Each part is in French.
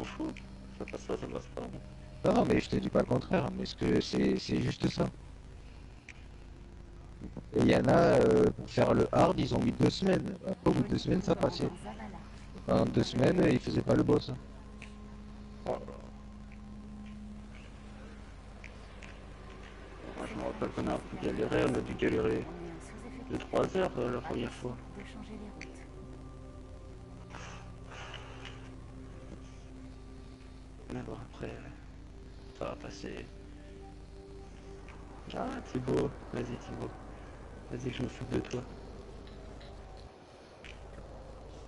m'en fous. Ça passe pas, ça passe pas. Non, non, mais je te dis pas le contraire, mais ce que c'est juste ça. Et il y en a, pour faire le hard, ils ont mis 2 semaines. Après, au bout de 2 semaines, ça passait. En 2 semaines, ils faisaient pas le boss. Oh là là. Moi, je me rappelle qu'on a un peu galéré, on a dû galérer de 3 heures la première fois. Mais bon, après, ça va passer. Ah, Thibaut, vas-y Thibaut. Vas-y, je me fous de toi.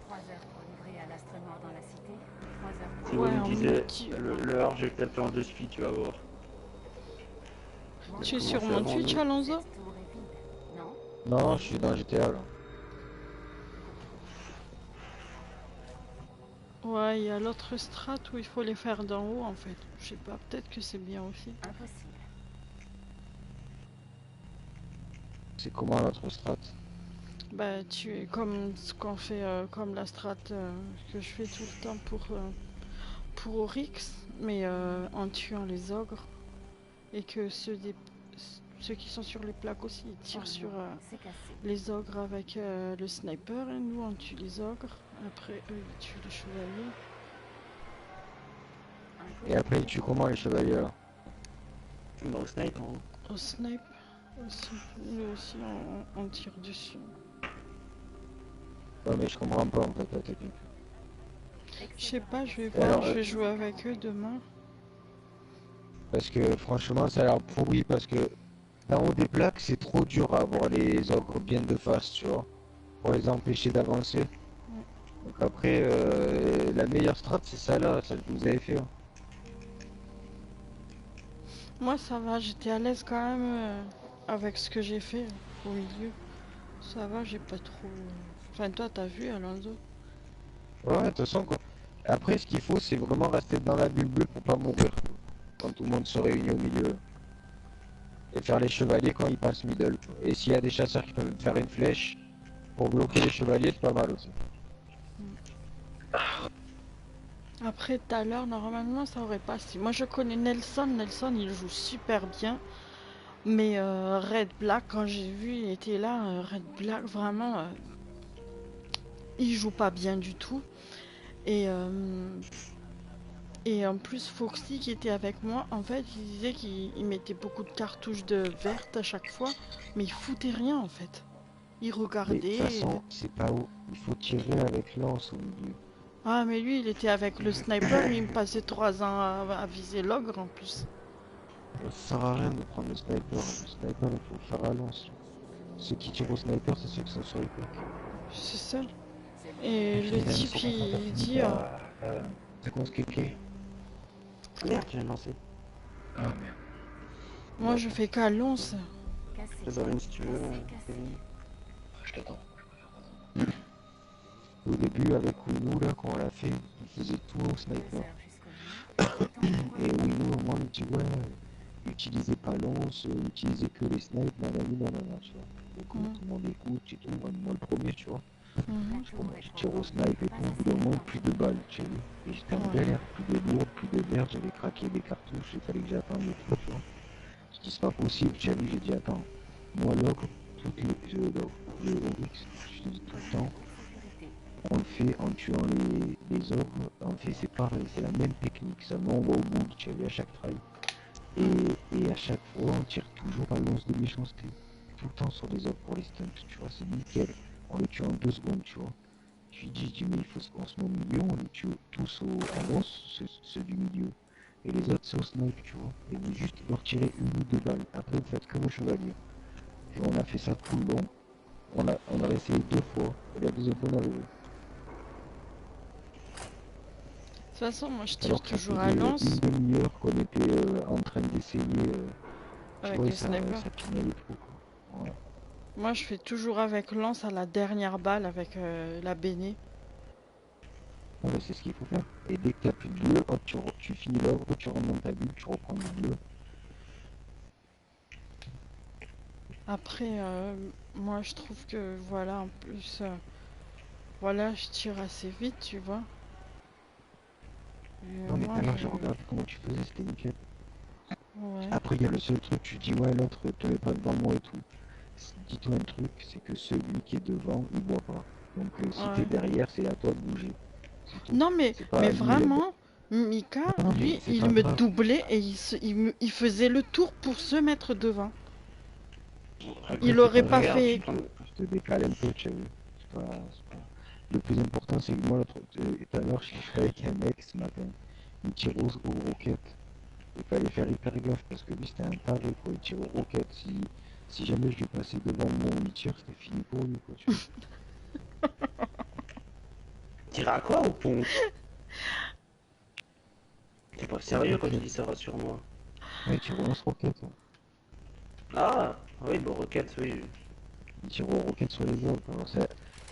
3 heures pour livrer à l'astre mort dans la cité. 3 heures pour Thibaut Ouais, me en disait, multi. le hard, je vais le taper en 2 speed, tu vas voir. Il a Tu es sur commencé mon avant Twitch, nous. Alonso? Cette tour est vide, non? Non, je suis dans GTA là. Ouais, il y a l'autre strat où il faut les faire d'en haut en fait. Je sais pas, peut-être que c'est bien aussi. Impossible. C'est comment notre strat? Bah, tu es comme ce qu'on fait, comme la strat que je fais tout le temps pour Oryx, mais en tuant les ogres. Et que ceux qui sont sur les plaques aussi, ils tirent sur C'est cassé. les ogres avec le sniper. Et nous, on tue les ogres. Après, eux, ils tuent les chevaliers. Et après, ils tuent comment les chevaliers là? Tu me snipe en haut. Au snipe aussi. Nous aussi, on tire dessus. Ouais, mais je comprends pas en fait la technique. Je sais pas, je vais Et voir, alors, je vais jouer avec eux demain. parce que franchement, ça a l'air pourri parce que d'en haut des plaques, c'est trop dur à avoir les ogres bien de face, tu vois, pour les empêcher d'avancer. Donc après, la meilleure strat, c'est ça là, celle que vous avez fait, hein. Moi, ça va, j'étais à l'aise quand même avec ce que j'ai fait au milieu. Ça va, j'ai pas trop. Enfin, toi, t'as vu, Alonso? Ouais, de toute façon, quoi. Après, ce qu'il faut, c'est vraiment rester dans la bulle bleue pour pas mourir quand tout le monde se réunit au milieu. Et faire les chevaliers quand ils passent middle. Et s'il y a des chasseurs qui peuvent faire une flèche pour bloquer les chevaliers, c'est pas mal aussi. Après, tout à l'heure, normalement, ça aurait passé. Moi, je connais Nelson. Nelson, il joue super bien. Mais Red Black, quand j'ai vu, il était là. Red Black, vraiment, il joue pas bien du tout. Et, et en plus, Foxy, qui était avec moi, en fait, il disait qu'il mettait beaucoup de cartouches de vertes à chaque fois. Mais il foutait rien, en fait. Il Mais de toute regardait. façon, c'est pas où. Il faut tirer avec lance au milieu. Ah, mais lui, il était avec le sniper. Il me passait 3 ans à viser l'ogre, en plus. Ça sert à rien de prendre le sniper. Le sniper, il faut le faire à lance. Ceux qui tirent au sniper, c'est ceux qui sont sur les plaques. C'est ça. Et le Putain, il type, faut qu'on s'en il fasse dit... c'est qu'on se cliquait. Merde, j'ai lancé. Ah merde. moi, je fais qu'à l'once. Cassé. Désolé si tu veux, Cassé. Kevin. Je t'attends. Au début, avec Winou, là, quand on l'a fait, il faisait tout au 2 sniper. heures jusqu'au lit. Et Winou, au moins, il dit ouais, utilisez pas l'once, utilisez que les snipes, nanani, nanana, tu vois. Donc Mhm. tout le monde écoute et tout, moi le premier, tu vois. Mhm. Bon, moi, je tire au snipe et tout, au bout d'un moment, plus de balles, tu sais. Et j'étais en Ouais. galère, plus de lourd, plus de verre, j'avais craqué des cartouches, il fallait que j'attende et tout, tu vois. Je dis c'est pas possible, tu vois, j'ai dit attends, moi l'ogre, toutes le Oryx, je te dis tout le temps, Sécurité. on le fait en tuant les ogres, en fait c'est pareil, c'est la même technique, seulement on va au bout, tu vois, à chaque try. Et à chaque fois, on tire toujours à l'once de méchanceté. Tout le temps sur les ogres pour les stunts, tu vois, c'est nickel. On les tue en 2 secondes, tu vois. Je dis, mais il faut qu'on se met au milieu, on les tue tous à l'os, ceux du milieu. Et les autres, c'est au snipe, tu vois. Et vous juste leur tirez 1 ou 2 balles. Après, vous faites comme au chevalier. Et on a fait ça tout le long. On a essayé 2 fois. Et la deuxième fois, on avait vu. De toute façon, moi, je tire Alors que ça toujours faisait à une l'once demi-heure qu'on était en train d'essayer. Tu avec vois, et le ça, sniper. ça pinaillait trop, quoi. Ouais. Moi, je fais toujours avec lance à la dernière balle avec la béné. Ouais, c'est ce qu'il faut faire. Et dès que t'as plus de bleu, hop, tu finis l'œuvre, tu rentres dans ta bulle, tu reprends du bleu. Après, moi, je trouve que, voilà, en plus, voilà, je tire assez vite, tu vois. Non, mais tout moi, à l'heure, j'ai regardé comment tu faisais, c'était nickel. Ouais. Après, il y a le seul truc, tu dis, ouais, l'autre te met pas devant moi et tout. Dis-toi un truc, c'est que celui qui est devant, il boit pas. Donc, si t'es Ouais. derrière, c'est à toi de bouger. C'est tout. Non, C'est pas mais à lui. vraiment, Mika, Non, mais lui, c'est il pas me grave. doublait et il faisait le tour pour se mettre devant. Après, Il c'est pas aurait pas grave. Regarde, Je tu fait. te, prends... je te décale un peu, tu as vu. C'est pas... Le plus important, c'est que moi, tout à l'heure, j'ai fait avec un mec ce matin. Il tire aux roquettes. Il fallait faire hyper gaffe parce que lui, c'était un taré, quoi. Il tire aux roquettes. Si jamais je lui passais devant le moment où il tire, c'était fini pour lui, quoi, tu vois. Tirer à quoi au pont? T'es pas Aux sérieux quand tu roquettes. dis ça, rassure-moi. Ouais, il tire aux lance-roquettes. Ouais. Ah, oui, bon, roquette, oui. Il tire aux roquettes sur les autres. Alors ça...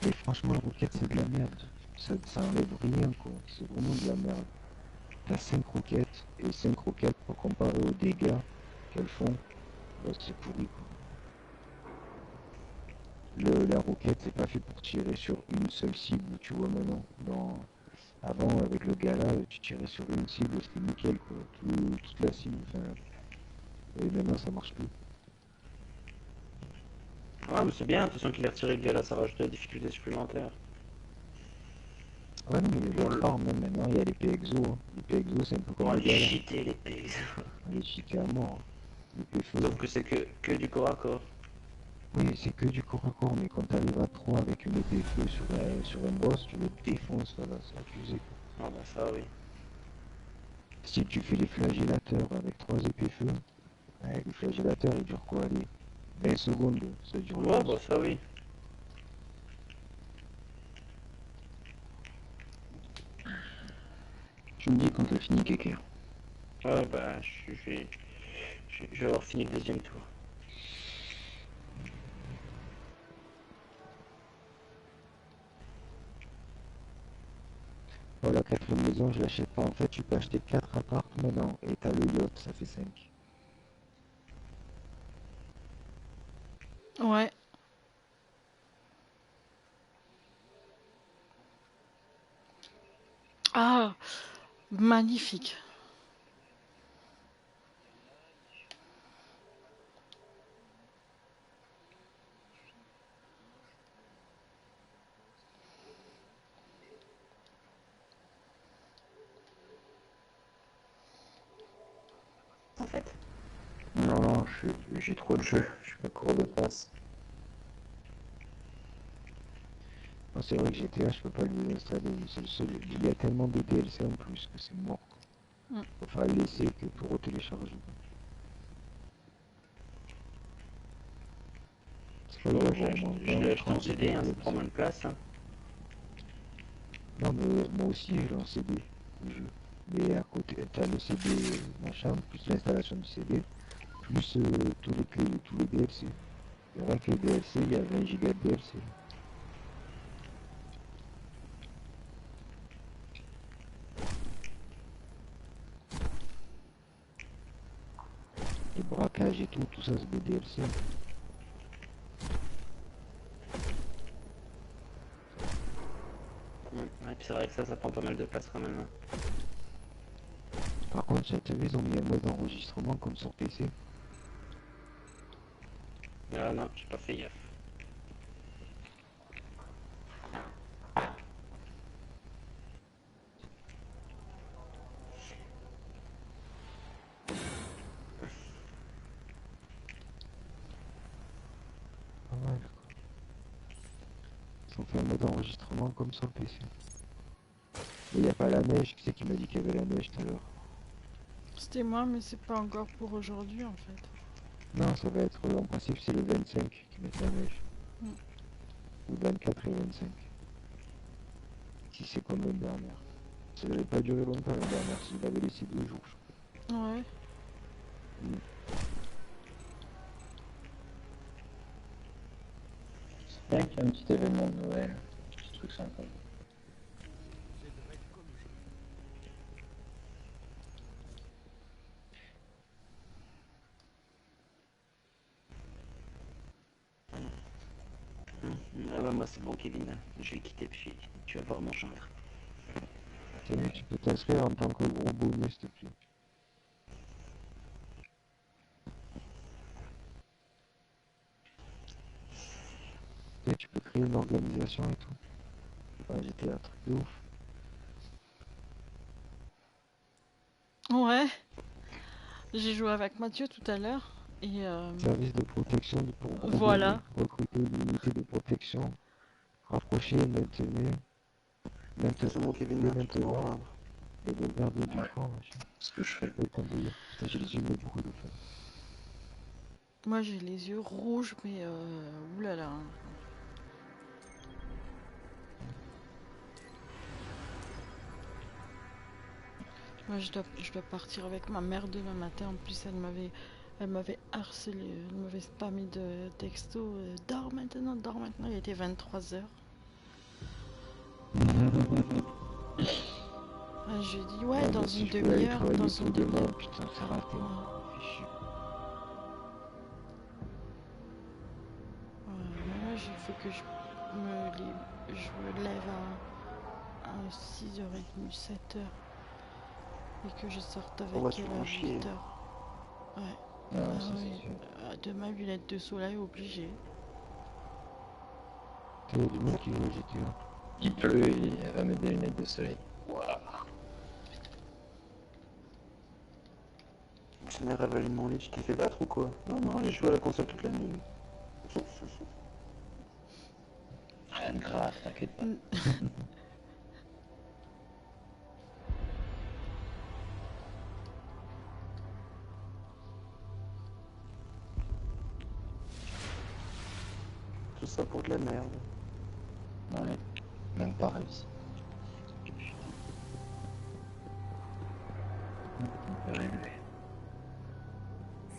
Mais franchement, les roquettes, c'est de la merde. Ça enlève rien, quoi. C'est vraiment de la merde. T'as 5 roquettes, et 5 roquettes pour comparer aux dégâts qu'elles font, bah, c'est pourri, quoi. La roquette, c'est pas fait pour tirer sur une seule cible, tu vois maintenant. Avant, avec le gala, tu tirais sur une cible, c'était nickel, quoi. Toute la cible, enfin, et maintenant ça marche plus. Ah, mais c'est bien, de toute façon qu'il a retiré le gars là, ça rajoute des difficultés supplémentaires. Ouais, non, mais il y a Bon, d'autres armes, même maintenant, il y a l'épée exo. Hein. L'épée exo, c'est un peu comme oh, le elle est gala. cheatée, les pigs. Elle est cheatée à mort. Hein. L'épée feu. Sauf que c'est que du corps à corps. Oui, c'est que du corps à corps, mais quand t'arrives à 3 avec une épée feu sur un boss, tu le défonces, voilà, c'est accusé, quoi. Ah, bah ça, oui. Si tu fais les flagellateurs avec 3 épées feu, ouais, les flagellateurs, ils durent quoi, allez, 20 secondes, ça dure le Ouais, bah boss. ça, oui. Tu me dis quand t'as fini, Kéké. Ouais, bah, je vais avoir fini le deuxième tour. Bon, la quatrième maison, je l'achète pas. En fait, tu peux acheter 4 apparts maintenant, et t'as le yacht, ça fait 5. Ouais. Ah, magnifique. En fait. Non, non, j'ai trop de jeux, je suis pas court de passe. Non, c'est vrai que GTA, je peux pas le désinstaller, c'est le seul. Il y a tellement de DLC en plus que c'est mort, quoi. Mm. Faut faire l'essai que pour télécharger. C'est pas Bon, grave, je l'ai au moins je l'ai 20 acheté en 30 CD, hein, ça prend DLC. moins de place. Hein. Non, mais moi aussi, je l'ai en CD, le jeu. Mais à côté, t'as le CD machin, plus l'installation du CD, plus tous les DLC. Et rien que les DLC, il y a 20 gigas de DLC. Les braquages et tout ça, c'est des DLC. Ouais, puis c'est vrai que ça prend pas mal de place quand même. Hein. Par contre, t'as vu, ils ont mis un mode d'enregistrement comme sur PC. Ah non, j'ai pas fait gaffe. Pas mal, quoi. Ils ont fait un mode d'enregistrement comme sur PC. Mais il n'y a pas la neige, qui c'est qui m'a dit qu'il y avait la neige tout à l'heure? C'était moi, mais c'est pas encore pour aujourd'hui en fait. Non, ça va être, en principe, c'est le 25 qui met la neige. Mm. Ou 24 et 25. Si c'est comme l'année dernière. Ça n'avait pas duré longtemps l'année dernière, s'il avait laissé 2 jours, je Ouais. crois. Mm. C'est bien qu'il y a un petit événement de Noël, un petit truc sympa. Ah bah moi c'est bon Kevin, je vais quitter puis tu vas voir mon chambre. Salut, tu peux t'inscrire en tant que gros bonnet, s'il te plaît. Et tu peux créer une organisation et tout. Ouais, j'étais un truc de ouf. Ouais, j'ai joué avec Mathieu tout à l'heure et Service de protection pour gros voilà. bonnets. Recruter une unité de protection. Rapprocher, maintenir. C'est mon Kevin, Le là, tu peux me maintenant. rejoindre. Et le garde du camp, machin. Ce que je fais. Ouais, t'as oublié. Putain, j'ai les yeux mais beaucoup de fun. Moi j'ai les yeux rouges, mais oulala. Moi je dois partir avec ma mère demain matin. En plus elle m'avait harcelé, elle m'avait spammé de textos. Dors maintenant, dors maintenant. Il était 23 heures. Je lui ai dit ouais, Ah, dans bah, si une je peux aller demi-heure, travailler dans pour une demain, demi-heure. putain, c'est raté. Ouais. Fais chier. Moi, il faut que je me lève à 6h30, 7h et que je sorte On va avec se elle faire à chier. 8h. Ouais. Ah, Ah ça oui. c'est sûr. Demain, lunettes de soleil obligé. T'as du monde qui joue au GTA. Il pleut et elle va mettre des lunettes de soleil. Tu m'as ravalé mon lit, tu t'es fait battre ou quoi? Non, non, j'ai joué à la console toute la nuit. Rien de grave, t'inquiète pas. Tout ça pour de la merde. Ouais, même pas réussi. On peut rêver.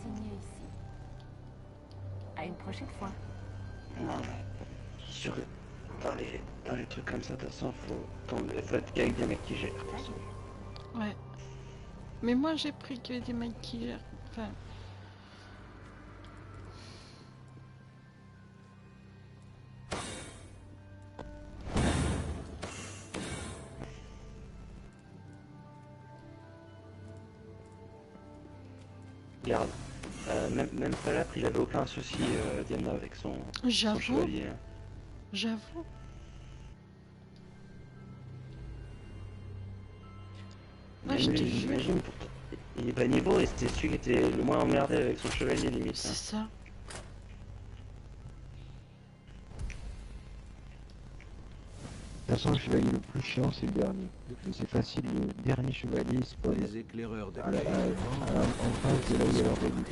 Signé ici. À une prochaine fois. Non, mais sur... dans les trucs comme ça, de toute façon, faut être qu'avec des mecs qui gèrent. de toute façon. Ouais. Mais moi, j'ai pris que des mecs qui gèrent. Enfin, Regarde, même Falap, il avait aucun souci, Diana, avec son j'avoue, chevalier. j'avoue. Ouais, je Même te lui, jure, j'imagine, pourtant, il est pas niveau et c'était celui qui était le moins emmerdé avec son chevalier, limite. c'est Hein. ça. De toute façon, le chevalier le plus chiant, c'est le dernier. Le plus c'est facile, le dernier chevalier, c'est pas Les éclaireurs de en face de là où il y a leur début.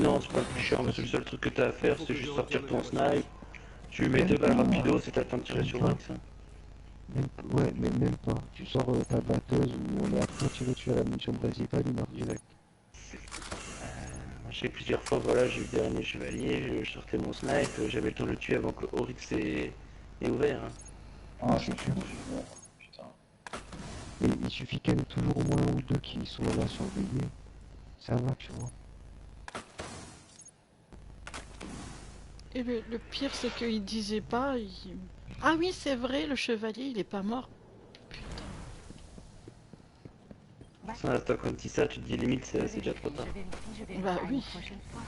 Non, c'est pas le plus chiant, parce que le seul truc que t'as à faire, c'est juste sortir ton snipe. Tu lui mets 2 balles rapido, c'est t'as le temps de tirer sur Wax. Hein. Ouais, mais même pas. Tu sors ta batteuse où on est à fond tiré dessus à la munition principale, il marche direct. Moi, je sais plusieurs fois, voilà, j'ai eu le dernier chevalier, je sortais mon snipe, j'avais le temps de le tuer avant que Oryx ait ouvert. Hein. Ah, je suis sûr. Putain. Mais il suffit qu'il y ait toujours au moins un ou deux qui soient là surveillés. Ça va, tu vois. Et le pire, c'est qu'il disait pas. Ah oui, c'est vrai, le chevalier, il est pas mort. Ça, toi, quand tu dis ça, tu te dis limite, c'est déjà trop tard. Je vérifie, Bah à oui. une prochaine fois.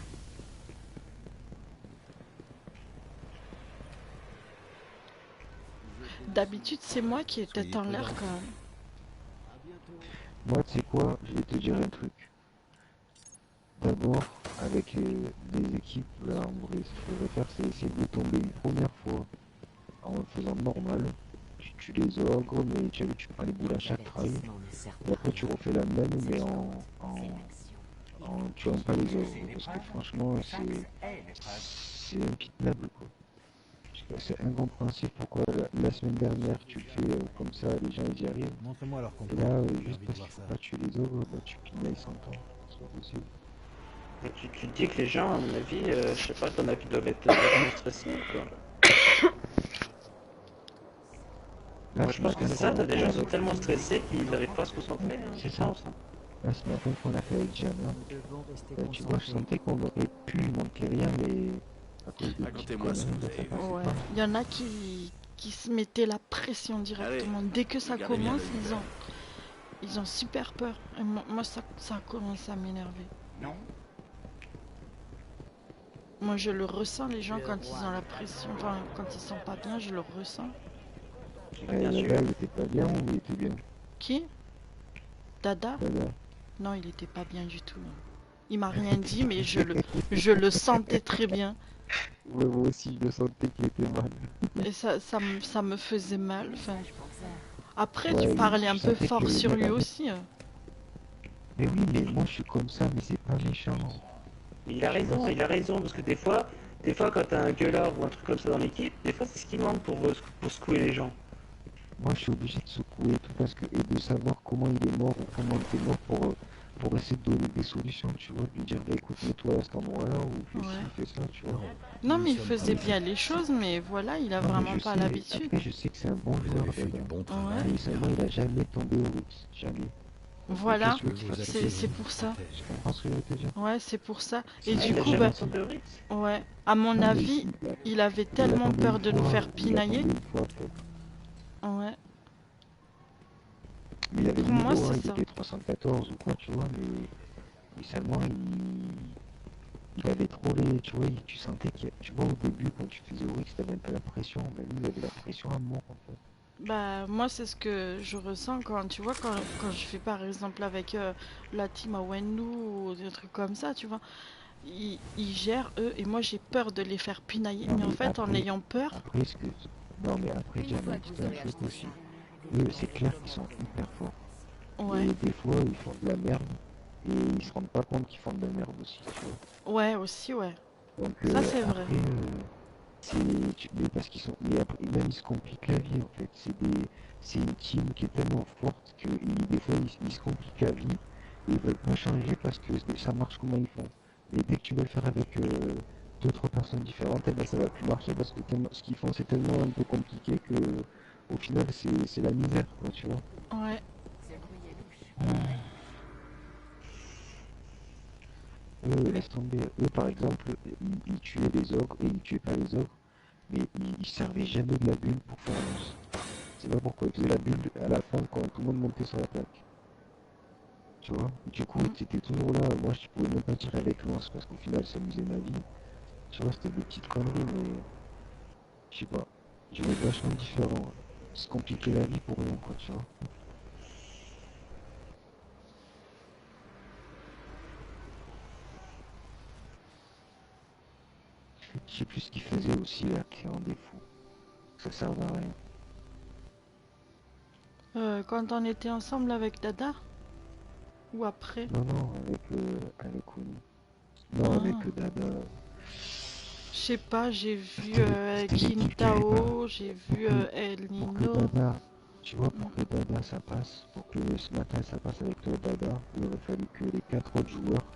D'habitude, c'est moi qui ai tête en l'air quand même. Moi, tu sais quoi, je vais te dire un truc. D'abord, avec des équipes, là, en vrai, ce qu'il faudrait faire, c'est essayer de tomber une première fois en le faisant normal. Tu tues les ogres, mais tu prends les boules à chaque trail. Et après, tu refais la même, mais en tuant pas les ogres. Parce que franchement, c'est impitoyable, quoi. Parce que c'est incompréhensible pourquoi la semaine dernière, tu le fais comme ça, les gens ils y arrivent. Montrez-moi leur Et complot. là, J'ai juste envie de parce voir qu'il faut ça. pas tuer les ogres, bah, tu pinailles 100 ans. C'est pas possible. Et tu te dis que les gens, à mon avis, je sais pas, ton avis doivent être vachement stressés, quoi. Là, Moi, je pense que c'est ça, t'as des gens qui sont tellement stressés qu'ils n'arrivent pas à se concentrer. Hein, C'est je ça. pense, hein. Là, ce matin qu'on a fait avec Jana, tu vois, je sentais qu'on aurait pu manquer rien, mais à cause de petites Racontez-moi ce conneries, que vous bah, ça avez vu. passait Ouais. pas. Il y en a qui qui se mettaient la pression directement. Dès que ça gardez bien commence, l'œil ouvert. ils ont super peur. Et moi, ça a commencé à m'énerver. Non. Moi, je le ressens, les gens, quand ils ont la pression, enfin, quand ils sont pas bien, je le ressens. Bien sûr. Là, il était pas bien ou il était bien? Qui? Dada? Dada. Non, il était pas bien du tout. Il m'a rien dit, mais je le sentais très bien. Ouais, moi aussi, je le sentais qu'il était mal. Et ça me faisait mal. Enfin, Pour Zère. après, Ouais, tu oui, parlais un tu peu sentais fort qu'il sur avait lui mal. aussi. Mais oui, mais moi, je suis comme ça, mais c'est pas méchant. Il a raison, parce que des fois quand t'as un gueulard ou un truc comme ça dans l'équipe, des fois c'est ce qui manque pour secouer les gens. Moi, je suis obligé de secouer tout parce que, et de savoir comment il est mort ou comment il est mort pour essayer de donner des solutions, tu vois, de lui dire, bah, écoute, mets-toi à cet endroit-là ou fais ci, Ouais. fais ça, tu vois. Non. Non, Nous mais il sommes faisait pas bien les choses, mais voilà, il a Non, mais vraiment je pas sais, l'habitude. après, je sais que c'est un bon Vous joueur, avez fait Dada. du bon Ouais. travail. Mais seulement, il a jamais tombé au X, jamais. Donc, Voilà, qu'est-ce que tu fasses c'est pour ça. Tu comprends ce que je veux te dire? Ouais, c'est pour ça. Et Ah, du il a coup, jamais bah, tombé au Ritz. ouais, à mon Non, mais avis, il avait il a tellement tombé peur une de nous fois, faire il a pinailler. tombé une fois, peut-être. Ouais, Mais il avait pour le moi, niveau, hein, c'est il ça. était 314 ou quoi, tu vois, mais seulement, il avait trop les, tu vois, tu sentais tu vois, au début, quand tu faisais Oryx, t'avais un peu la pression, mais lui, il avait la pression à mort, en fait. Bah, moi, c'est ce que je ressens quand, tu vois, quand je fais par exemple avec la team à Wendu ou des trucs comme ça, tu vois. Ils gèrent, eux, et moi, j'ai peur de les faire pinailler. Non, Mais en mais fait, en ayant peur, après, non, mais après, Une fois Diamant, que c'est vous un aurez truc acheté aussi. ça, Eux, c'est clair qu'ils sont hyper forts. ouais, Et des fois, ils font de la merde, et ils se rendent pas compte qu'ils font de la merde aussi, tu vois. ouais, aussi, ouais. Donc, Ça, c'est vrai. après, mais parce qu'ils sont, mais après, même ils se compliquent la vie, en fait. C'est une team qui est tellement forte que des fois, ils se compliquent la vie, et ils veulent pas changer parce que ça marche comment ils font. Et dès que tu veux le faire avec deux, trois personnes différentes, eh ben, ça va plus marcher parce que ce qu'ils font, c'est tellement un peu compliqué que, au final, c'est la misère, quoi, tu vois. Ouais, Ce bruit est louche. Eux, laisse tomber. Eux, par exemple, ils tuaient les ogres, et ils tuaient pas les ogres, mais ils servaient jamais de la bulle pour faire lance. Je sais pas pourquoi ils faisaient la bulle à la fin quand tout le monde montait sur la plaque. Tu vois? Du coup, mm, c'était toujours là. Moi, je pouvais même pas tirer avec lance parce qu'au final, ça amusait ma vie. Tu vois, c'était des petites conneries, mais je sais pas. Je voulais vachement différent. Se compliquer la vie pour rien, quoi, tu vois. Je sais plus ce qu'ils faisaient aussi là, qui en défaut. Ça servait à rien. quand on était ensemble avec Dada, ou après. Non, non, avec Oni. Non, avec Ah. Dada. Je sais pas, j'ai vu C'était l'équipe qui allait pas. Quintao, j'ai vu Pour que, El pour que Nino. Dada, tu vois, pour que Dada ça passe, pour que ce matin ça passe avec toi Dada, il aurait fallu que les quatre autres joueurs,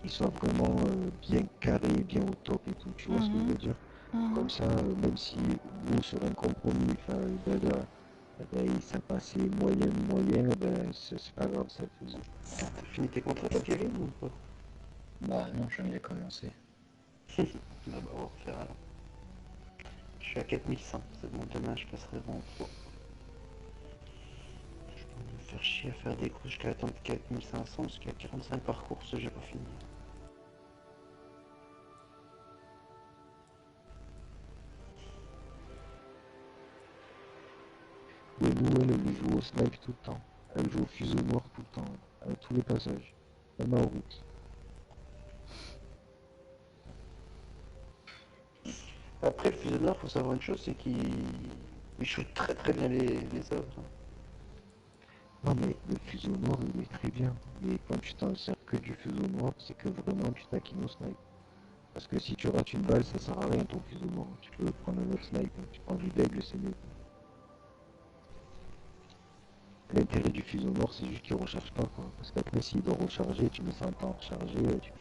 ils soient vraiment bien carrés, bien au top et tout, tu vois ce que je veux dire. Mhm. Comme ça, même si nous sur un compromis, enfin Dada, eh ben, ça passait moyen, moyen, eh ben, c'est pas grave, ça le faisait. T'as fini tes contrats, toi, Kevin, ou pas? Bah non, je viens de commencer. Ah bah, on va refaire alors. Je suis à 4100, c'est bon, demain je passerai bon pro. Je vais me faire chier à faire des courses jusqu'à attendre 4500 parce qu'il y a 45 par course, j'ai pas fini. Et nous, elle joue au snipe tout le temps. Elle joue au fuseau noir tout le temps, à tous les passages, même en route. Après, le fuseau nord, faut savoir une chose, c'est qu'il shoot très très bien les œuvres. Non mais le fuseau noir il est très bien, mais quand tu t'en sers que du fuseau noir, c'est que vraiment tu taquines au snipe. Parce que si tu rates une balle, ça sert à rien ton fuseau noir. Tu peux prendre un autre snipe, tu prends du d'aigle, c'est mieux. L'intérêt du fuseau noir, c'est juste qu'il recharge pas quoi. Parce qu'après s'il doit recharger, tu mets ça en temps à recharger, tu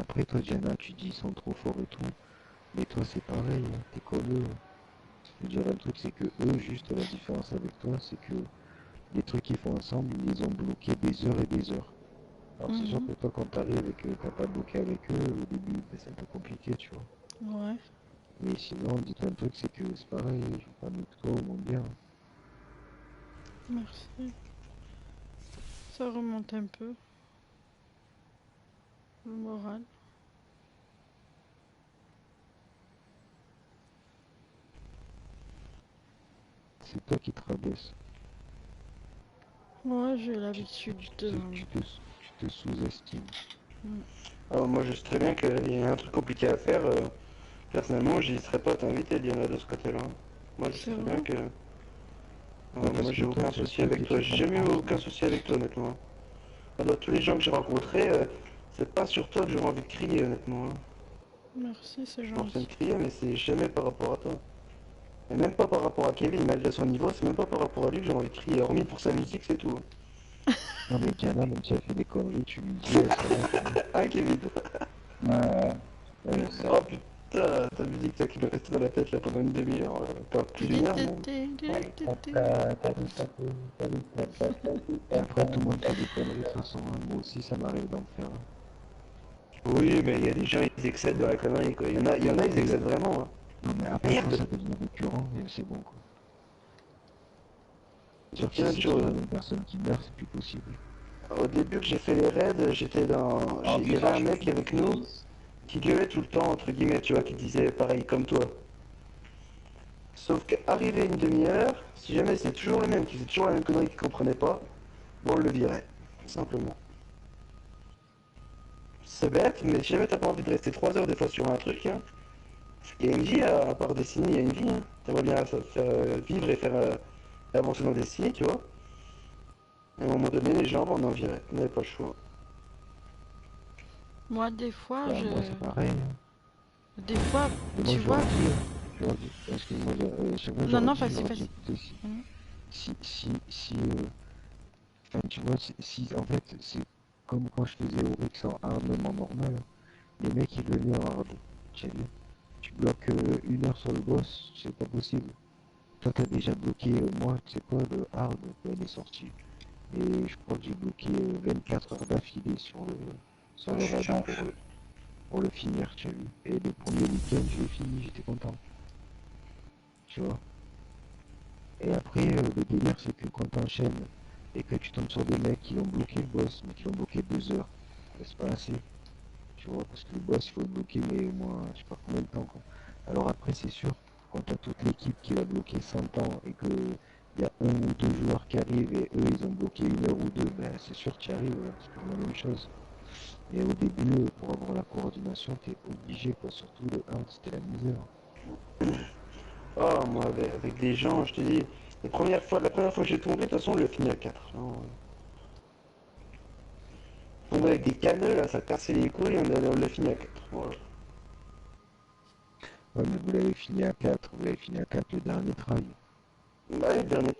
Après, toi, Diana, tu dis ils sont trop forts et tout. Mais toi, c'est pareil, hein, t'es comme eux. Je veux dire, un truc, c'est que eux, juste la différence avec toi, c'est que les trucs qu'ils font ensemble, ils les ont bloqués des heures et des heures. Alors, c'est sûr Mhm. que toi, quand t'arrives avec eux, quand t'as bloqué avec eux, au début, ben, c'est un peu compliqué, tu vois. Ouais, Mais sinon, dis-toi un truc, c'est que c'est pareil, je veux pas mieux que toi au moins bien. merci. Ça remonte un peu le moral. C'est toi qui te rabaisse. Ouais, j'ai Tu, l'habitude tu de... te, tu te, tu te sous-estimes. Mm. Alors moi je sais très bien qu'il y a un truc compliqué à faire. Personnellement, j'y serais pas t'inviter, Diana, de ce côté-là. Moi je sais C'est très bien vrai? que. Ouais, parce Moi que j'ai toi, aucun souci j'espère que avec toi. tu J'ai jamais eu comprends, tu aucun vois. souci avec toi, honnêtement. Alors, tous les gens que j'ai rencontrés, c'est pas sur toi que j'aurais envie de crier, honnêtement. Hein. Merci, c'est Je pense bien de gentil. crier, mais c'est jamais par rapport à toi. Et même pas par rapport à Kevin, malgré son niveau, c'est même pas par rapport à lui que j'ai envie de crier. Hormis pour sa musique, c'est tout. Non, mais Diana, même si elle fait des conneries, tu lui dis, ça va, tu vois. Hein, Kevin? Ouais, ouais, je sais. Oh putain, ta musique, toi qui m'est restée dans la tête là pendant une demi-heure, pas plus d'une heure même. Après, tout le monde fait des conneries, de toute façon, hein. Moi aussi, ça m'arrive d'en faire. Oui, mais il y a des gens, ils excèdent dans la connerie, quoi. Il y en a, ils Oui. excèdent vraiment. Hein. Non, mais après, quand Merde! ça devient récurrent, c'est bon, quoi. Je Genre, si tiens une c'est toujours la chose. même personne qui meurt, c'est plus possible. Au début que j'ai fait les raids, j'étais dans. Oh Il y avait putain, un je me mec fais avec nous fils. qui gueulait tout le temps, entre guillemets, tu vois, qui disait pareil comme toi. Sauf qu'arrivé une demi-heure, si jamais c'est toujours le même, qui faisait toujours la même connerie qu'il comprenait pas, bon, on le virait. Simplement. C'est bête, mais si jamais t'as pas envie de rester 3 heures des fois sur un truc, hein, il y a une vie à part Destiny, il y a une vie. Hein. T'aimerais bien faire vivre et faire avancer dans Destiny, tu vois. À un moment donné, les gens vont en virer. Vous n'avez pas le choix. Moi, des fois, Bah, moi, c'est pareil, hein. Des fois, Mais moi, tu je leur vois... dis, je leur dis, parce que moi, chaque fois, Non, non, je vas-y, leur dis, vas-y. écoutez, Mhm. si, enfin, tu vois, en fait, c'est comme quand je faisais Oryx en hard, même en normal, les mecs, ils venaient en hard, tu sais, tu bloques 1 heure sur le boss, c'est pas possible. Toi, t'as déjà bloqué, moi, tu sais quoi, le hard, quand il est sorti. Et je crois que j'ai bloqué 24 heures d'affilée sur Oh, le je suis raid déjà en feu. pour le finir, tu as vu. Et le premier week-end, je l'ai fini, j'étais content, tu vois. Et après, le délire, c'est que quand t'enchaînes et que tu tombes sur des mecs qui ont bloqué le boss, mais qui l'ont bloqué 2 heures, ben, c'est pas assez, tu vois, parce que le boss, il faut le bloquer, mais au moins, je sais pas combien de temps, quoi. Alors après, c'est sûr, quand t'as toute l'équipe qui l'a bloqué 100 ans et que il y a 1 ou 2 joueurs qui arrivent et eux, ils ont bloqué 1 heure ou 2, ben c'est sûr que tu y arrives, hein, c'est toujours la même chose. Et au début, pour avoir la coordination, t'es obligé, quoi, surtout le 1, c'était la misère. Oh, moi, avec des gens, je te dis, la première fois que j'ai tombé, de toute façon, on l'a fini à 4. Tomber avec des canneux, là, ça cassait les couilles, on l'a fini à 4. Voilà. Ouais, mais vous l'avez fini à 4, vous l'avez fini à 4 le dernier travail. Bah, le dernier.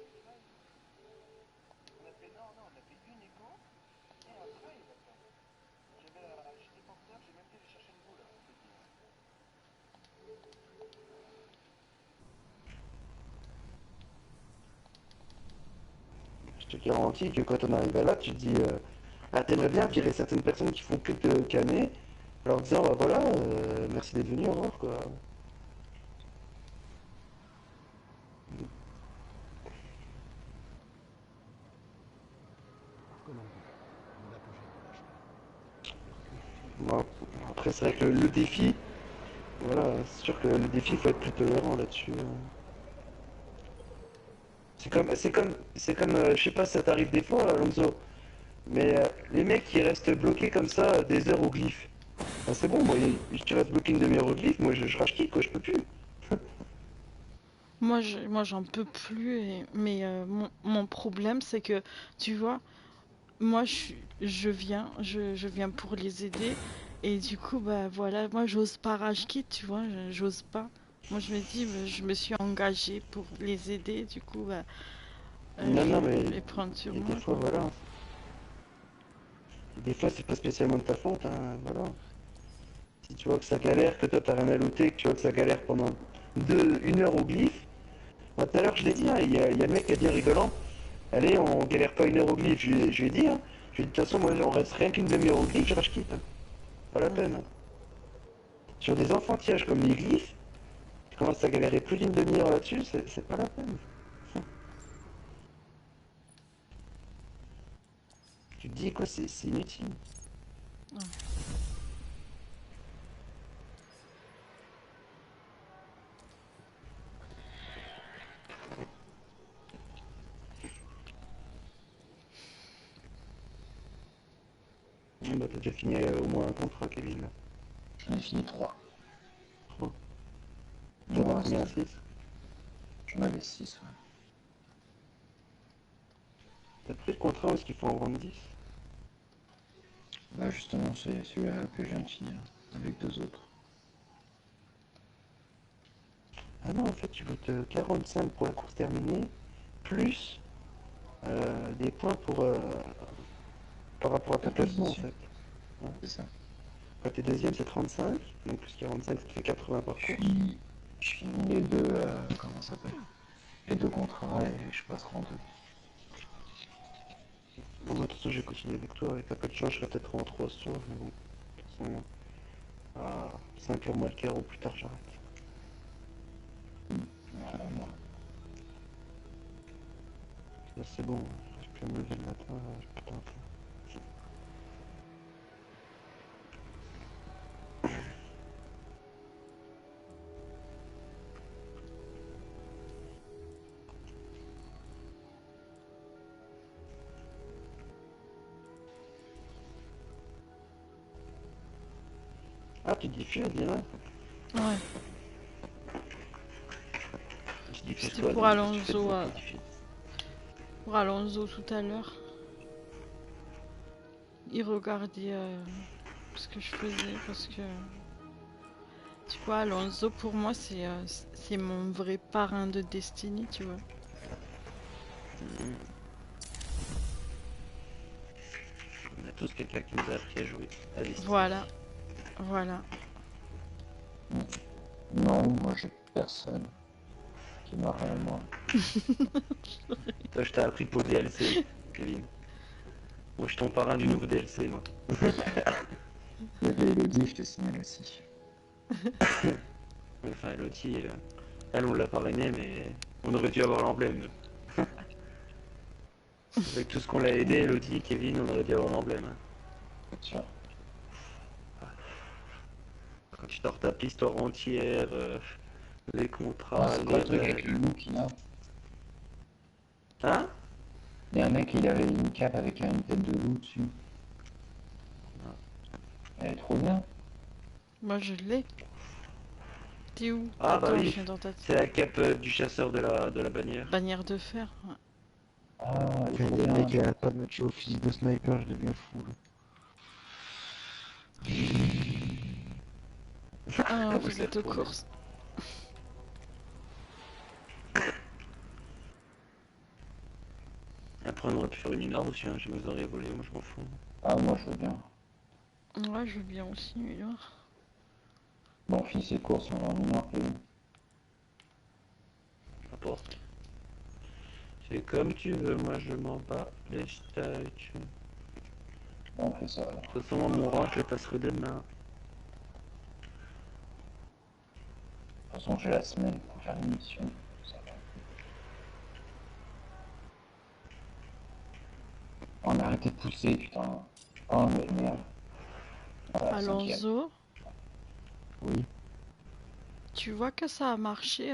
Je te garantis que quand on arrive là, tu te dis, ah, t'aimerais bien virer certaines personnes qui font que te canner, en leur disant, bah voilà, merci d'être venu, au revoir, quoi. Bon, après, c'est vrai que le défi, voilà, c'est sûr que le défi, il faut être plus tolérant là-dessus. C'est comme, je sais pas si ça t'arrive des fois, Alonso, mais les mecs qui restent bloqués comme ça des heures au glyphe. Ben, c'est bon, moi, tu restes bloqué une demi-heure au glyphe, moi je rage quitte, quoi, je peux plus. Moi, j'en peux plus. Mais mon problème, c'est que, tu vois, moi, je viens pour les aider. Et du coup, bah voilà, moi, j'ose pas rage quitte, tu vois, j'ose pas. Moi, je me dis, bah, je me suis engagée pour les aider. Du coup, bah, Non, non, mais je vais prendre sur il y a des moi, fois, quoi. voilà. Des fois, c'est pas spécialement de ta faute, hein, voilà. Si tu vois que ça galère, que toi t'as rien à looter, que tu vois que ça galère pendant 1 heure au glyphe, moi tout à l'heure je l'ai dit, hein, il y a le mec qui a dit rigolant, allez on galère pas 1 heure au glyphe, je lui ai dit, hein, je lui ai dit de toute façon moi on reste rien qu'une demi-heure au glyphe, je quitte, hein. Pas la peine. Hein. Sur des enfantillages comme les glyphes, tu commences à galérer plus d'une demi-heure là-dessus, c'est pas la peine. Tu te dis quoi, c'est inutile. Bah t'as déjà fini au moins un contrat, Kevin. Là. J'en ai fini 3. Trop. Il T'en m'en as combien, reste. 6? J'en avais 6, ouais. T'as pris le contrat ou est-ce qu'il faut en vendre 10? Bah justement, c'est celui-là que je viens de finir, avec 2 autres. Ah non, en fait, tu veux te 45 pour la course terminée, plus des points par rapport à ta classement, en Position. fait. C'est ça. Quand t'es deuxième, c'est 35, donc plus 45, ça te fait 80 par course. Je finis les deux, comment ça s'appelle? Les 2 contrats et je passe 32. Bon, bah, de toute façon, je vais continuer avec toi, avec un peu de chance, je serai peut-être en 3 ce soir, mais bon, de toute façon, à 5h moins le quart ou plus tard, j'arrête. Voilà, moi. Là, c'est bon, je peux me lever le matin, je peux tenter. Ah, tu diffuses, dis là. Ouais. Tu diffuses C'était quoi, pour donc, qu'est-ce que tu fais de Alonso, bon quand tu diffuses pour Alonso tout à l'heure. Il regardait ce que je faisais parce que tu vois, Alonso pour moi c'est mon vrai parrain de Destiny, tu vois. On a tous quelqu'un qui nous a appris à jouer à Destiny. Voilà, voilà. Non, moi j'ai personne qui m'a réellement. Toi, je t'ai appris pour le DLC, Kevin. Moi, je suis ton parrain du nouveau DLC, moi. Il y avait Elodie, je te signale aussi. Enfin, Elodie, elle, on l'a parrainé, mais on aurait dû avoir l'emblème. Avec tout ce qu'on l'a aidé, Elodie, Kevin, on aurait dû avoir l'emblème. Hein. C'est sûr. Quand tu te retapes l'histoire entière, les Ah, contrats, c'est quoi les le truc avec règles. le loup qu'il a? Hein? Il y a un mec, il avait une cape avec une tête de loup dessus. Elle est trop bien. Moi je l'ai. T'es où? Ah, bah Attends, oui. je viens dans ta C'est la cape du chasseur de la bannière. bannière de fer. Ouais. Ah, elle est J'ai trop des bien. mecs qui arrêtent pas de me tuer au fusil de sniper, je deviens fou. Là. Ah, Vous vous êtes êtes aux trop courses. Après, on aurait pu faire une mineur aussi, hein. Je vous aurais volé, moi je m'en fous. Ah, moi je veux bien. Ouais, je veux bien aussi, mais là. Bon, on finit ces courses, on va en mineur plus. N'importe. C'est comme tu veux, moi je m'en bats les steaks. Bon, on fait ça alors. De toute façon, mon rang, je le passerai demain. De toute façon, j'ai la semaine pour faire l'émission. Ça va. On a arrêté de pousser, putain. Oh, mais merde. Voilà, 5e. Alonso, Oui, tu vois que ça a marché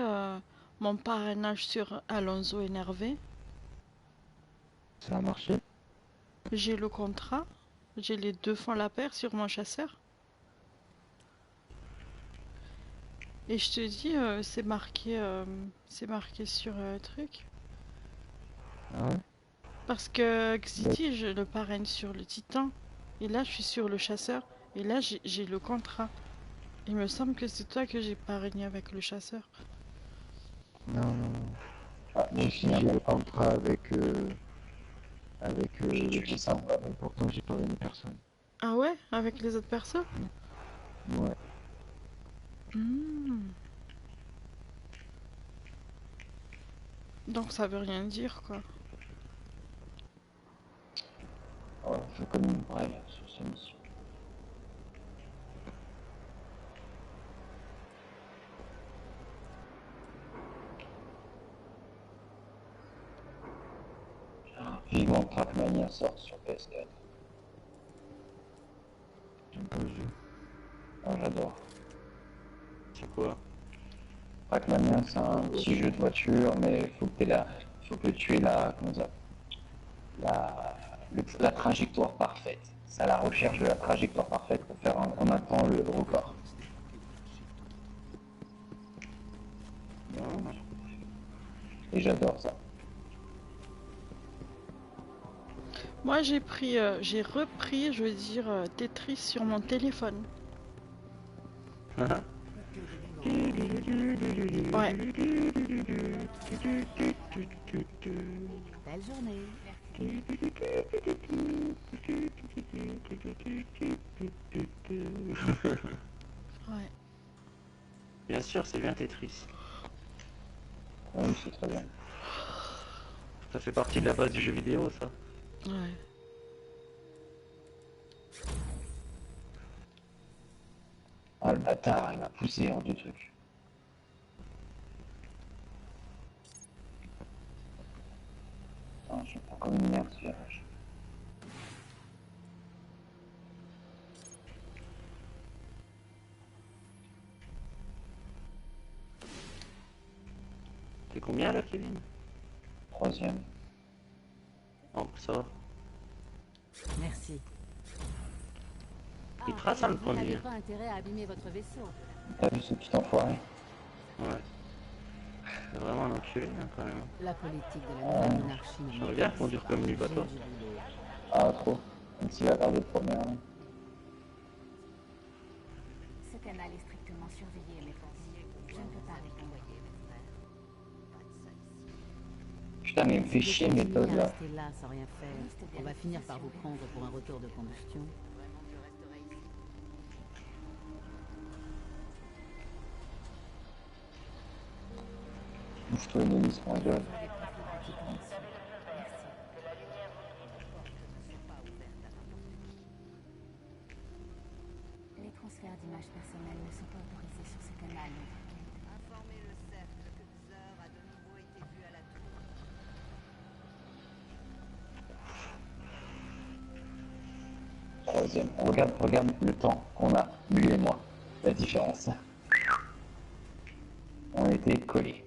mon parrainage sur Alonso énervé. ça a marché. J'ai le contrat, j'ai les 2 fonds la paire sur mon chasseur. Et je te dis, c'est marqué sur truc. Ah ouais? Parce que Xiti, je le parraine sur le Titan. Et là, je suis sur le chasseur. Et là, j'ai le contrat. Il me semble que c'est toi que j'ai parrainé avec le chasseur. Non, non, non. Ah, Moi j'ai aussi, fini un j'ai le bon contrat avec J'ai le tué ça, titan. ouais. Et pourtant, j'ai pas vu personne. Ah ouais? Avec les autres personnes? Ouais. Hmm. Donc ça veut rien dire quoi. Ouais, je communiquerai sur ces missions. Vivement que Trackmania sorte sur PS4. J'aime pas le jeu. Oh, j'adore. C'est quoi? Trackmania, c'est un petit jeu de voiture, mais faut que tu aies comment dire, la trajectoire parfaite. C'est à la recherche de la trajectoire parfaite pour faire en un temps le record. Et j'adore ça. Moi j'ai repris, je veux dire, Tetris sur mon téléphone. Ouais. Belle journée. Ouais. Bien sûr, c'est bien Tetris. Oui, c'est très bien. Ça fait partie de la base du jeu vidéo, ça. Ouais. Ah, le bâtard, il m'a poussé hors du truc. Ah, je suis pas comme une merde, ce virage. T'es combien là, Kevin? Troisième. Oh, ça va. Merci. Il trace, hein, le Vous n'avez premier. pas intérêt à abîmer votre vaisseau. T'as vu ce petit enfoiré? Ouais. C'est vraiment un enculé, hein, quand même. La politique de la nouvelle monarchie ne J'aurais bien conduire comme lui, bateau. Ah, trop. Même s'il a l'air de première. Ce canal est strictement surveillé, mes pensées. Je ne peux pas les renvoyer. Putain, mais il me fait chier, mes méthode là. Rester là sans rien faire. On va finir par vous prendre pour un retour de combustion. Bouge-toi une hélice, mon gueule. Les transferts d'images personnelles ne sont pas autorisés sur ce canal. Informez le cercle que Xur a de nouveau été vu à la tour. Troisième. Regarde le temps qu'on a, lui et moi. La différence. On était collés.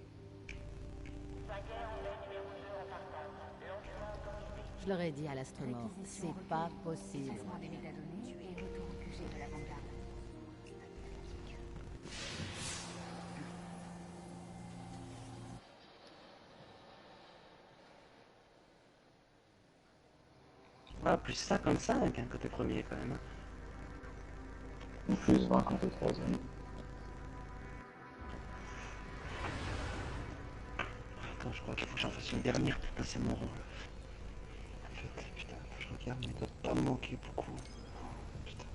Je leur ai dit à l'Astromore, c'est pas possible. Effacement des métadonnées et retour au QG de l'avant-garde. Ah, plus 55, hein, côté premier, quand même. Ou plus 20 quand t'es troisième. Attends, je crois qu'il faut que j'en fasse une dernière pour passer mon rôle. En fait, putain, faut que je regarde, mais il doit pas me manquer beaucoup. Putain.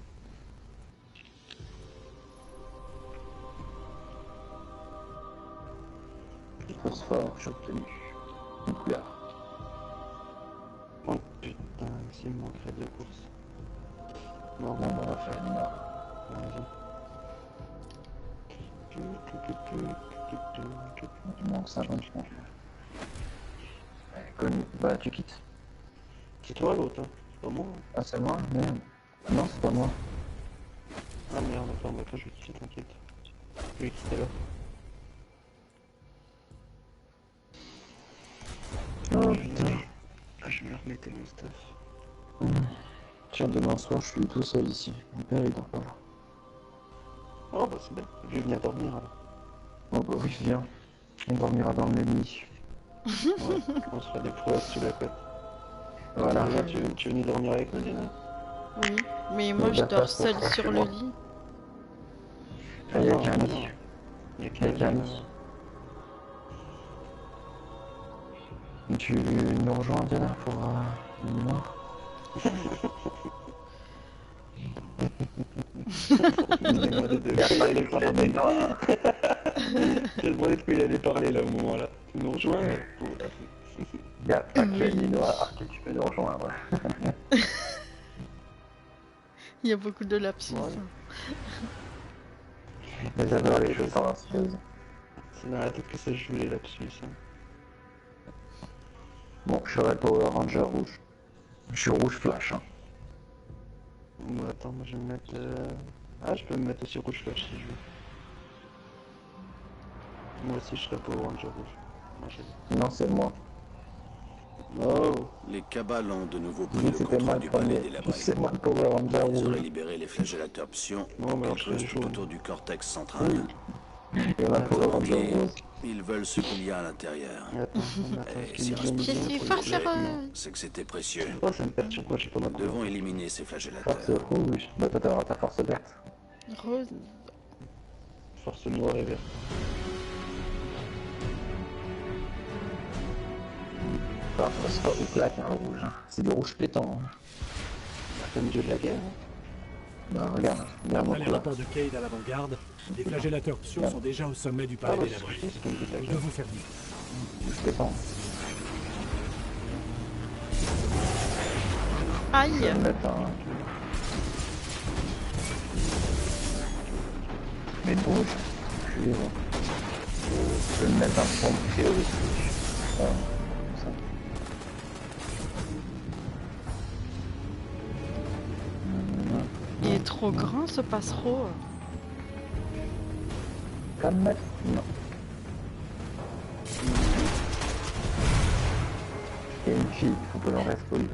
Phosphore, j'ai obtenu. Nucléaire. Oh putain, s'il me manquerait deux courses. Bon, Bon, on va faire une heure. vas-y. Il manque 50 points. Connu. Bah, tu quittes. C'est toi l'autre, hein? C'est pas moi. Ah, c'est moi? Merde. Non, c'est pas moi. Ah merde, attends, bah, toi je vais quitter, t'inquiète. Je vais quitter là. Oh putain. Ah, je vais me remettre mon stuff. Tiens, demain soir, je suis tout seul ici. Mon père, il dort pas. Oh bah c'est bien, je vais venir dormir alors. Oh bah oui, viens. On dormira dans le même lit. Ouais, on se fera des prouesses sous la couette. Voilà. Déjà, tu veux venir dormir avec nous, Dina? Oui. Mais moi Mais je la dors place pour seule faire sur chez le moi. lit. Il y a Non, qu'un non, lit. non. Il y a Il y a qu'un lit. lit. Tu nous rejoins, Diana, pour une mémoire? J'ai demandé de quoi il allait parler. J'ai demandé de quoi il allait parler là au moment là. Tu nous rejoins Il y a pas que Oui. les noirs que tu peux nous rejoindre. Il y a beaucoup de lapsus. Ouais. hein. Mais j'adore les jeux silencieuses. C'est dans la tête que ça joue les lapsus. Hein. Bon, je serai Power Ranger rouge. Je suis rouge flash. Hein. Bon, attends, moi je vais me mettre. Ah, je peux me mettre aussi rouge flash si je veux. Moi aussi je serai Power Ranger rouge. Moi, Sinon, c'est moi. oh, Les cabales ont de nouveau pris Mais le c'était moi contrôle le du palais premier. des labris. C'est moi le Power Ranger Ils auraient rouge. libéré les flagellateurs pions bon, bah alors je qu'ils serai creusent tout jaune. autour du cortex central. Et on a Power Autrement Ranger dit, rose. ils veulent ce qu'il y a à l'intérieur. Attends, Et je si vais me Rasputin Je suis a pris force l'objet, heureuse. c'est que c'était précieux. Oh, ça me perturbe, moi j'ai pas ma Nous devons éliminer ces Force flagellateurs. rouge. Bah, toi, t'auras ta force verte. Rose. force noire et verte. Enfin, c'est pas du plaque, hein, le rouge. Hein. C'est du rouge pétant. Hein. Comme dieu de la guerre. Hein. Bah, regarde. Regarde mon Après les couleur. rapports de Cade à l'avant-garde, les flagellateurs pions sont déjà au sommet du Ah, palais bah, des labris. c'est comme dieu de la Nous guerre. devons faire vite. Rouge pétant. Aïe. Je vais me mettre un... Mais rouge. Je vais... Je vais me mettre un fond de trio aussi. Voilà. Comme ça. Il est trop grand ce passereau. Comme mettre... Non. Il y a une fille, faut que l'on reste poli.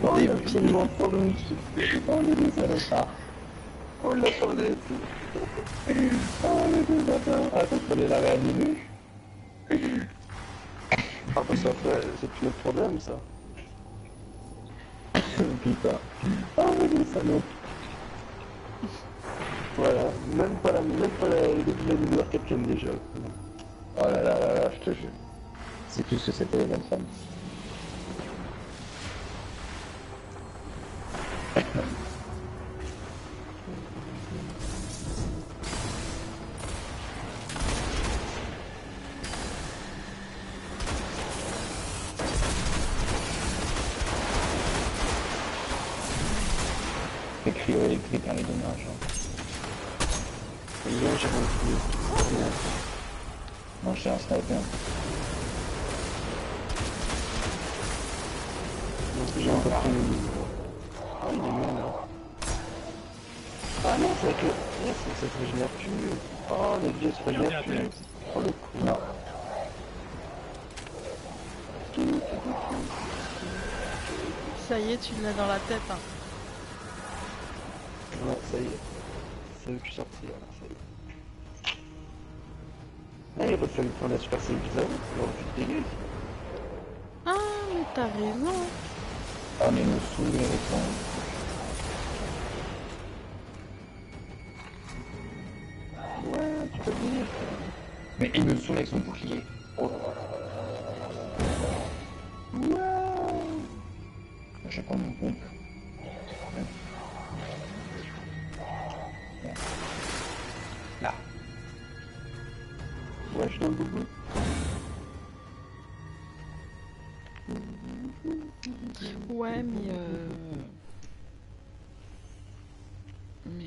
Oh, il a absolument trop de... Oh, les deux salopards. Oh, il attendait. Oh, les deux bâtards. Ah, ça, fallait la réanimer. Ah, bah ça fait. C'est plus notre problème ça. Putain. Oh, les deux salauds. Voilà, même pas la douleur Capcom déjà. Oh là là là là, je te jure. C'est plus que c'était les mêmes femmes. Les cryo électriques, hein, les dommages. Et là, j'ai rendu. Non, j'ai un sniper. Donc j'ai encore pris le. Ah, il est mort là. Ah non, c'est avec le. Ah, ça se régénère plus. Oh, les vieux se régénèrent plus. Oh le coup. Non. Ça y est, tu l'as dans la tête. Hein. Ouais, ça y est. Ça veut plus sortir là, ça y est. Ah, il a pas fallu prendre la super scène bizarre. Alors, tu te dégueules. Ah, mais t'as raison. Ah, mais il me saoule avec son... Ouais, tu peux venir. Mais il me saoule avec son bouclier. Oh là là. Ouais. Je vais prendre mon pompe. Là. Ouais, je suis dans le boubou. Ouais, mais Mais...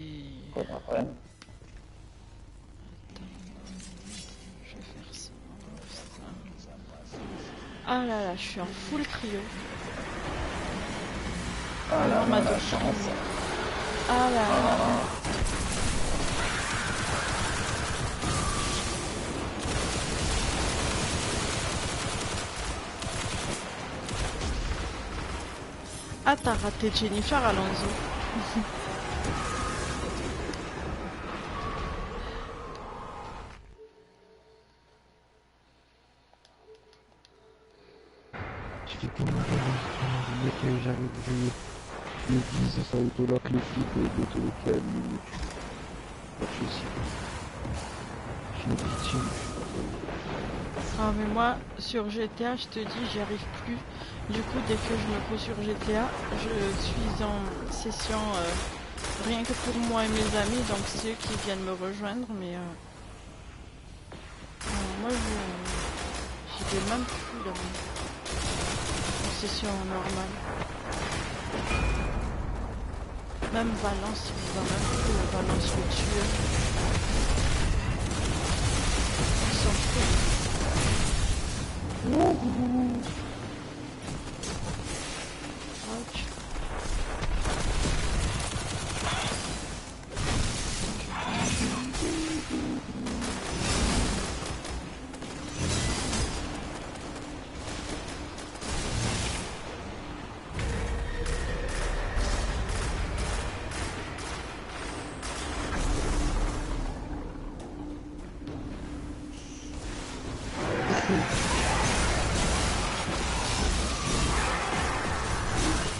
Quoi, pas de problème. Je vais faire ça. Ah là là, je suis en full cryo. Ah là, ma là, la douche. chance. Ah là là. Ah, t'as raté Jennifer Alonso. tu fais comment l'enregistrement du mec j'arrive, je me dis ça autolock le flip et d'auto-lequel, pas de soucis. Je suis une victime. Ah mais moi sur GTA je te dis j'y arrive plus. Du coup dès que je me pose sur GTA je suis en session rien que pour moi et mes amis, donc c'est eux qui viennent me rejoindre, mais moi j'y vais même plus là en session normale. Même Valence il va même plus, Valence le tueur. Ils s'en foutent. Ouch.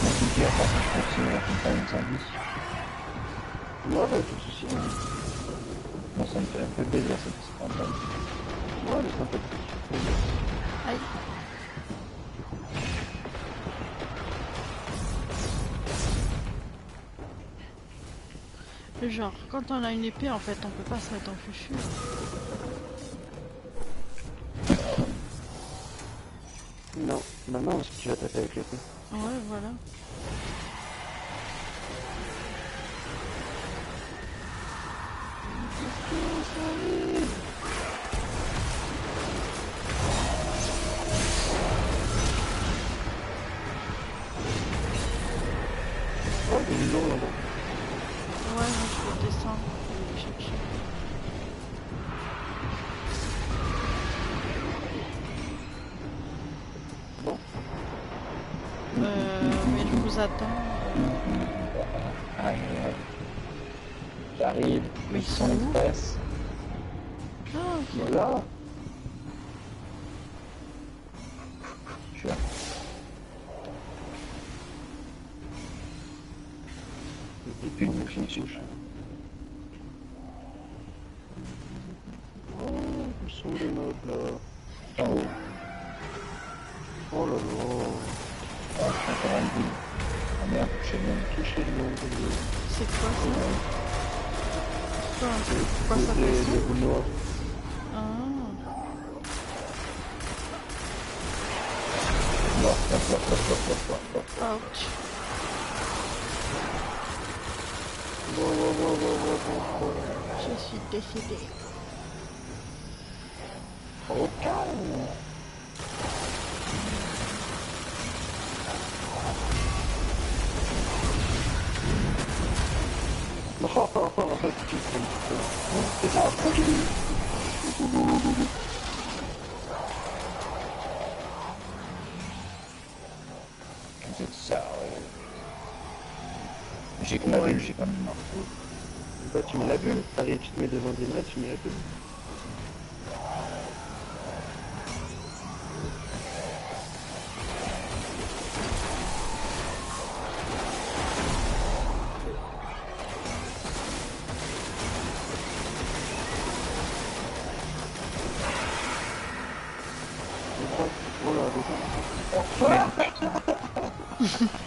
Merci Pierre, parce que je continue la campagne d'incendie. Ouais, pas de soucis. Moi, ça me fait un peu plaisir cette campagne. Ouais, c'est sympathique. Aïe. Genre, quand on a une épée, en fait, on peut pas se mettre en fufu. Non, maintenant, est-ce que tu vas taper avec l'épée? Ouais, voilà. Oh, il est lourd là-bas. Ouais, moi, je vais descendre. Je vais les chercher. Bon, Mais je vous attends. J'arrive, Mais ils sont Mission où? Express. Ah, ok. voilà. Je suis là. Et puis, on fait une touche. Oh, où sont les mobs là? En haut. Oh là là. Ah, je suis encore en boule. Ah merde, je sais bien. Touchez le monde. C'est quoi ça? Pourquoi ça fait ça? Des boules noires. Ah. Ouch. Je suis décédé. Oh, calme. C'est ça, tranquille. C'est ça, ouais. J'ai que ma bulle, j'ai quand même marre. Bah, tu mets la bulle. Allez, tu te mets devant des maîtres, tu mets la bulle. Oh là,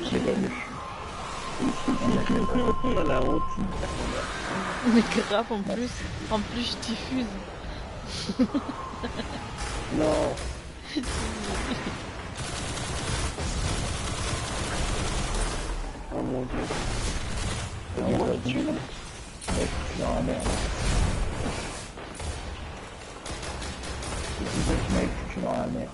Je l'ai pas vu. on a la honte. Mais grave en plus je diffuse. Non. Oh mon dieu. On Dis-moi va qui tu es là. Ouais, je suis dans la merde. C'est ça qui m'a foutu dans la merde.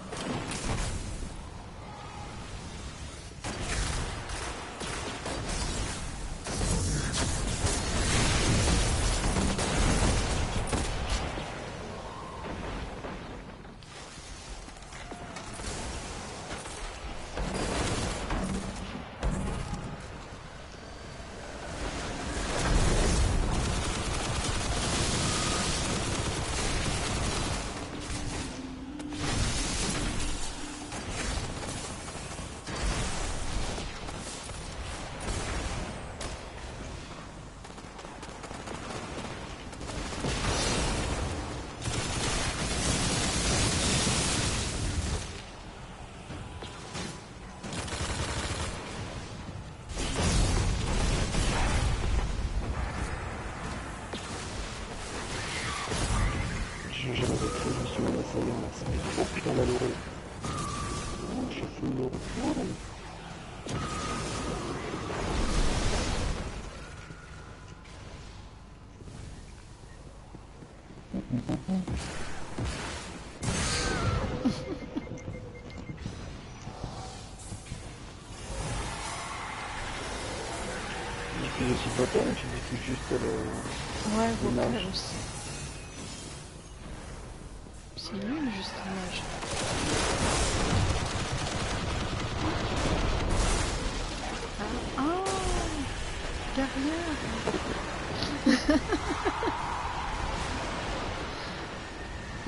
full lourd. Je suis totem, je suis juste le... Ouais, vocal L'image. aussi. C'est nul, juste l'image. Ah, guerrière.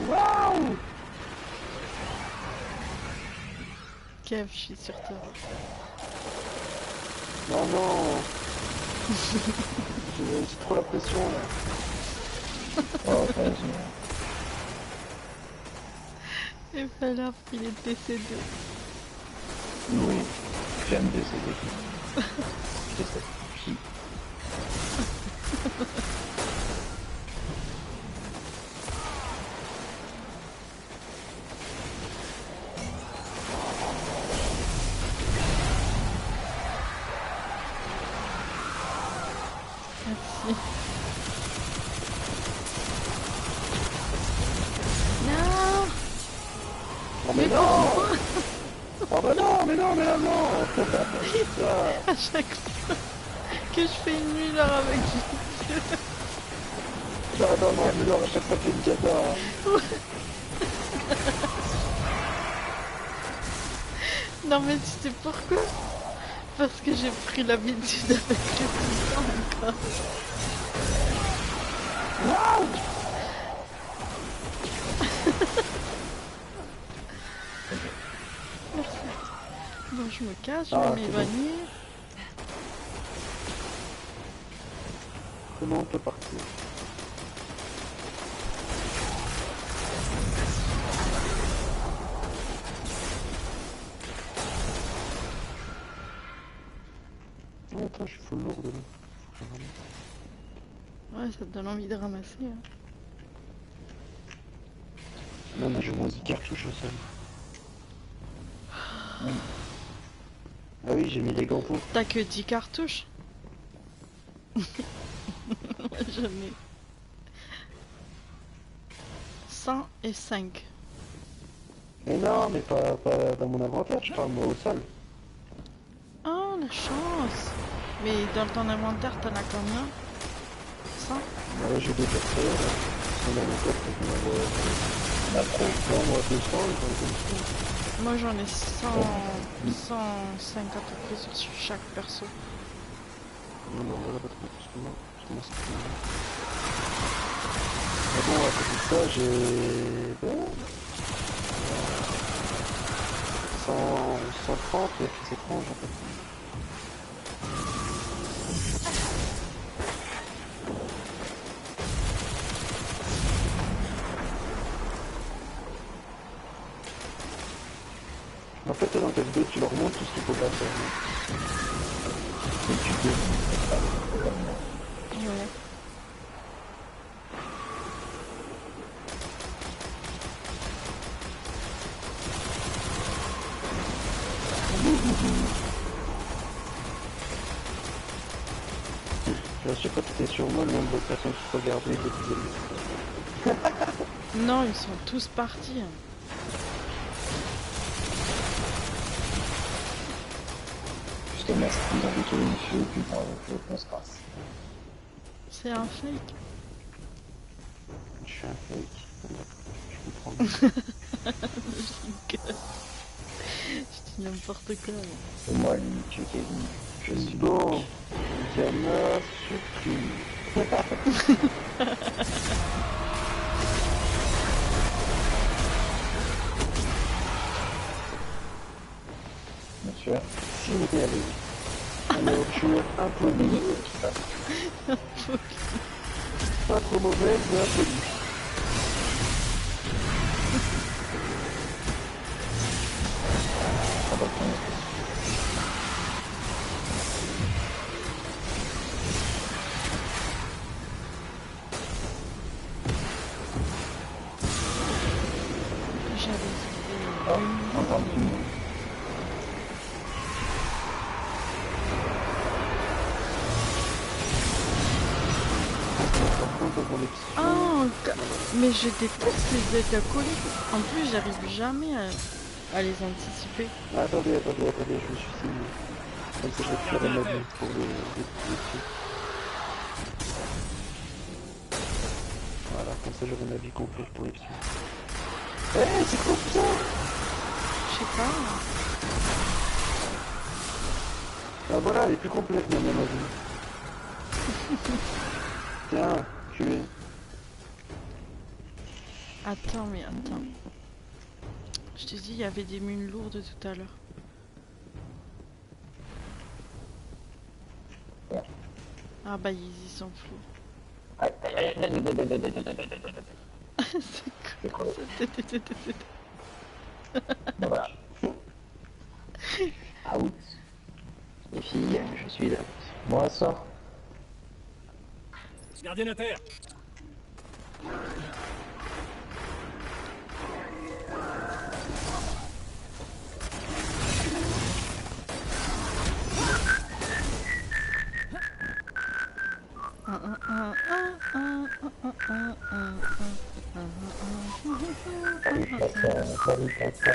Waouh! Kev, je suis sur toi. Non, non! J'ai trop la pression là. Oh, vas-y. Et voilà, il est décédé. Oui, j'aime décéder. Je sais qui. Merci. Non! Oh mais non! Oh bah non, mais non, mais non, non! À chaque fois que je fais une nuit là avec lui. Non, non, non, mais non, à chaque fois que c'est une cata. Non mais tu sais pourquoi? Parce que j'ai pris l'habitude avec le cousin encore. Bon, je me cache, je Ah, vais c'est m'éloigner. Comment on peut partir? Oh, attends, je suis full lourd là. Faut que je ramasse. Ouais, ça te donne envie de ramasser. Hein. Non, mais j'ai moins 10 cartouches au sol. Ah oui, j'ai mis les gants pour. T'as que 10 cartouches? Moi j'en ai 100 et 5. Mais non, mais pas dans mon inventaire, je parle moi au sol. Oh la chance! Mais dans ton inventaire, t'en as combien? 100? Ouais, j'ai deux personnes. On a les coffres qu'on a trop. Non, moi 200, ils ont Moi j'en ai 150 à peu près sur chaque perso. Non, non, on va pas trop plus que moi. Je commence à faire mal. Ah bon, à côté de ça, j'ai... Ben, 130, et puis c'est étrange en fait. En fait, dans tes deux, tu leur montres tout ce qu'il faut pas faire. Et tu peux. Ouais. Je sais pas, t'étais sur moi, le nombre de personnes qui te regardaient, Non, ils sont tous partis. Hein. Justement, c'est plus avec une fille, puis dans le feu qu'on se passe. C'est un fake. Je suis un fake. Je comprends. Je rigole. Je dis n'importe quoi. Mais... C'est moi, lui, tu es Kevin. Je suis Bon, Yana surprise. monsieur. Signalé. Alors, je suis impoli. Pas trop mauvaise, mais impoli. Ça va prendre. J'avais Ah, entendu. pour les petits. Oh, mais je déteste les acolytes. En plus, j'arrive jamais à les anticiper. Attendez, je me suis signé. Comme ça, je vais faire ma vie pour les petits. Voilà, comme ça, j'aurai ma vie complète pour les petits. Eh, c'est quoi ça? Je sais pas. Ah voilà, elle est plus complète maintenant ma vie. Tiens, culé. Attends, mais attends. Je te dis, il y avait des mules lourdes tout à l'heure. Ah bah, ils y sont flous. C'est quoi ça? Voilà. Out. Les filles, je suis là. Moi, sors. Gardienne à terre. Salut, Tata.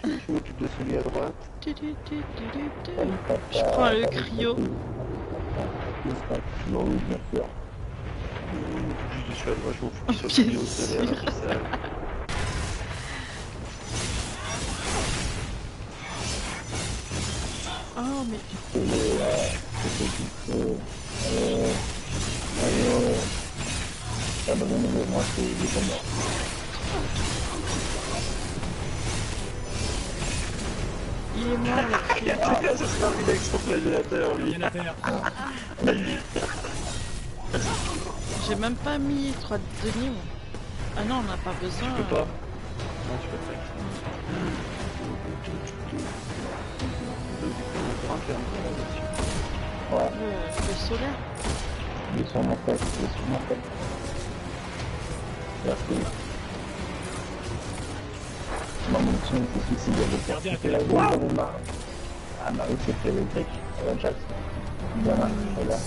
Je m'occupe de celui à droite. Je prends le cryo. Non, oui, bien sûr. Je suis à droite, je m'en fous qu'il soit Bien au solaire, sûr. ça. Oh, mais Abandonnez-moi, c'est des morts. il est mort le cryo. Ça sera arrivé avec son flagellateur, lui. Gardienne à terre. J'ai même pas mis 3 deniers, moi. Ah non, on n'a pas besoin. Tu peux pas. Non, tu peux pas. On va faire un peu là-dessus. Ouais, Le solaire. il est sur ma tête, il est sur ma tête. Merci. Ma munition était suicide avec ça. Gardien à C'est la terre. gueule, j'en ai marre. Ah bah oui, c'est électrique. One shot. Bien là, regarde.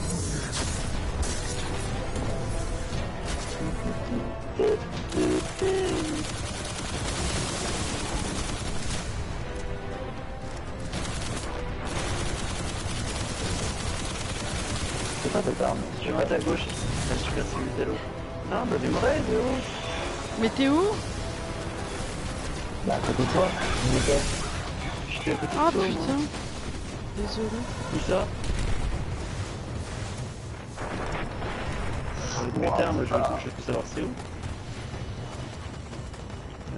C'est pas cette arme. Tu vas à ta gauche, c'est un super cellule d'Halo. Non, bah, démarrer, de haut. Mais t'es où? Bah, à côté de toi, il était. Je suis à côté de Ah toi, moi. putain. Désolé. Où ça? Putain, moi je peux savoir c'est où.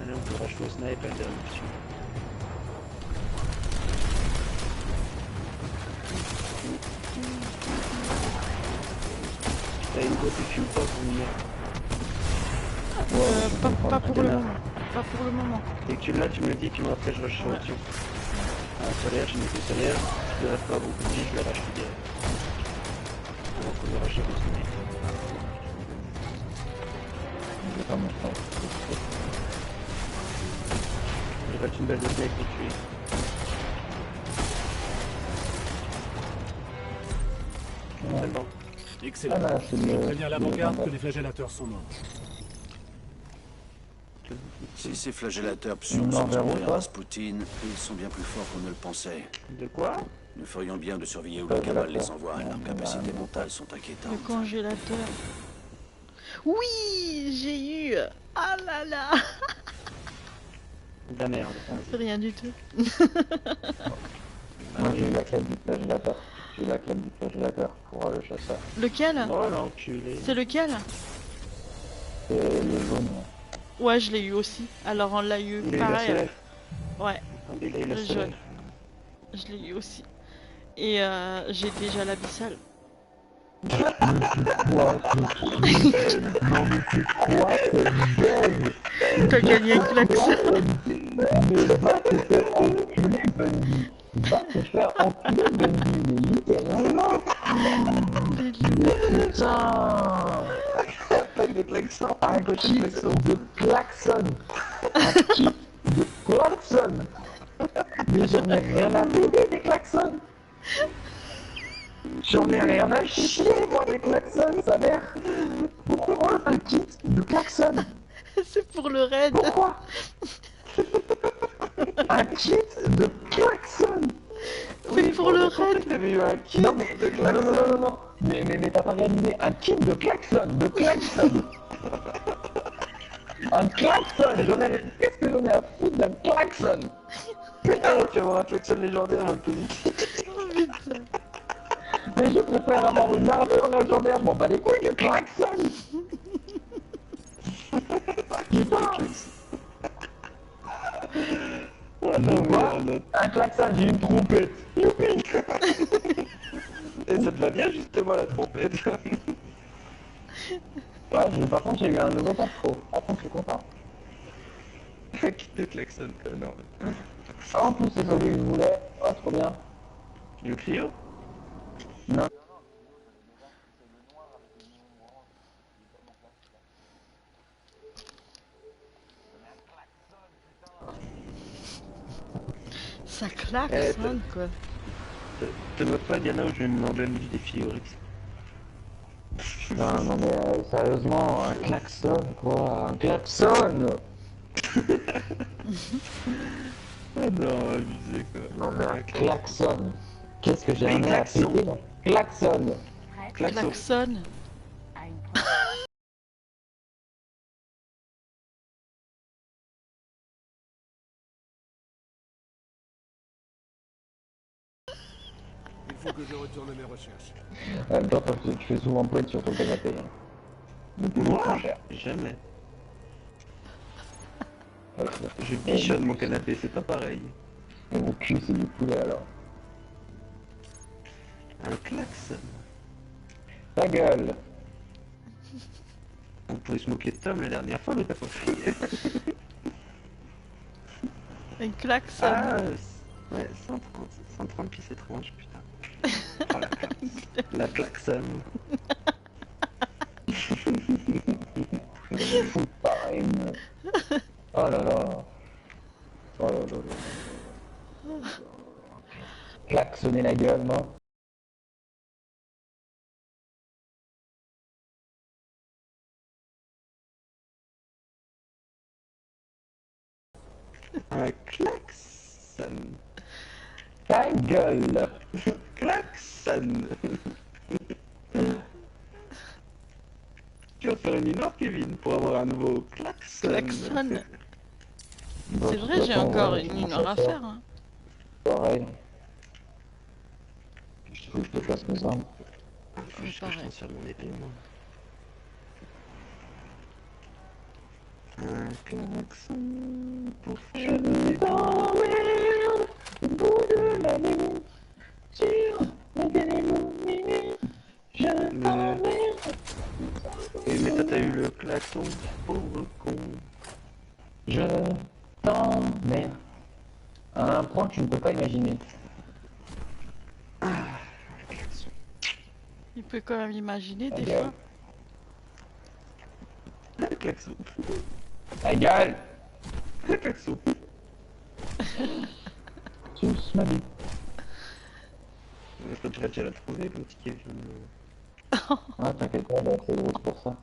Allez, on peut racheter au sniper, elle est dessus. T'as une côté fille ou pas pour venir? Pas pour le moment. Pas pour le moment. Dès que tu l'as, tu me le dis, puis moi après je rush sur l'option. Un solaire, je mets le solaire, je ne reste pas beaucoup de vie, je la rachète direct. Donc on le rachète au sniper. Il est pas mon temps. Je rate une balle de sniper pour tuer. C'est bon. Excellent. Ah là, c'est Je le... préviens l'avant-garde que les flagellateurs sont morts. Si ces flagellateurs psions Non, sont vers où, tombés à toi Rasputin, ils sont bien plus forts qu'on ne le pensait. De quoi? Nous ferions bien de surveiller où le cabal les envoie. Leurs capacités mentales sont inquiétantes. Le congélateur. Oui, j'ai eu. Ah là là. De la merde. C'est rien du tout. Moi, j'ai eu la claque du flagellateur. J'ai eu la claque du flagellateur pour le chasseur. Lequel? Oh l'enculé. C'est lequel? C'est le jaune. Ouais, je l'ai eu aussi. Alors on l'a eu Il a eu la pareil. solaire. Ouais, Il a eu la le solaire. jaune. Je l'ai eu aussi. Et j'ai déjà l'abyssal. T'as gagné un klaxon. Va te faire enculer, Bundy, mais littéralement. Putain. Attaque de klaxon. Un kit de klaxon. Un kit de klaxon. Mais j'en ai rien à péter des klaxons. J'en ai rien à chier, moi, des klaxons, sa mère. Pourquoi un kit de klaxon? C'est pour le raid. Pourquoi un kit de klaxon? C'est pour le raid. T'avais eu un kit Non, mais de non, non, non, non, non. Mais t'as pas réalisé un kit de klaxon, de klaxon. Un klaxon. Qu'est-ce que j'en ai à foutre d'un klaxon? Putain, tu vas avoir un klaxon légendaire un peu vite. Oh putain. Mais je préfère avoir une armure légendaire, bon bah les couilles, le klaxon. Putain. Ah non, mais Quoi un klaxon, j'ai une trompette. Youpi. et ça te va bien justement la trompette. Ouais, par contre, j'ai eu un nouveau patron. Par contre, je suis content. Un kit de klaxon, non. En plus, c'est celui que je voulais. Oh, trop bien. Le Clio. Non. Ça claque, Eh, ça, quoi. Te moque pas Diana où je vais me l'emblème du défi Oryx. Non, non, mais sérieusement, un klaxon, quoi. Un klaxon. Ah non, abusé quoi. Non, mais un klaxon. Qu'est-ce que j'ai Un un à klaxon. péter, là? Klaxon. Prête Klaxon. Klaxon. à une promesse. Il faut que je retourne mes recherches. En même temps, tu fais souvent poète sur ton canapé. Hein. Moi, jamais. Je bichonne mon canapé, c'est pas pareil. Et mon cul, c'est du poulet, alors. Un klaxon. Ta gueule. On pouvait se moquer de Tom la dernière fois, mais t'as pas pris. Un klaxon. Ah, ouais, 130 pièces étranges, putain. Oh, la klaxon. Fou pareil. Oh là là. Oh là là là. Klaxonner la gueule, non? Un klaxon. Ta gueule. Klaxon. Tu vas faire une mineur, Kevin, pour avoir un nouveau klaxon. Klaxon. Bon, C'est de vrai, toute j'ai façon, encore ouais, une heure à faire. Hein. Pareil. Faut que je te fasse mes armes. Faut juste que je Pareil. transfère mon épée, moi. Un klaxon pour faire des t'emmerde au bout de la nuit. Sur mon téléphone, je t'emmerde. Et mais toi t'as eu le klaxon, pauvre con. Je t'emmerde. À un point que tu ne peux pas imaginer. Klaxon. Il peut quand même imaginer Ta des gueule. fois. Un klaxon. Ta gueule. Un klaxon. Tu m'as dit. Je peux déjà la trouver, le petit Kevin. Ah, t'inquiète pas, elle est assez grosse pour ça.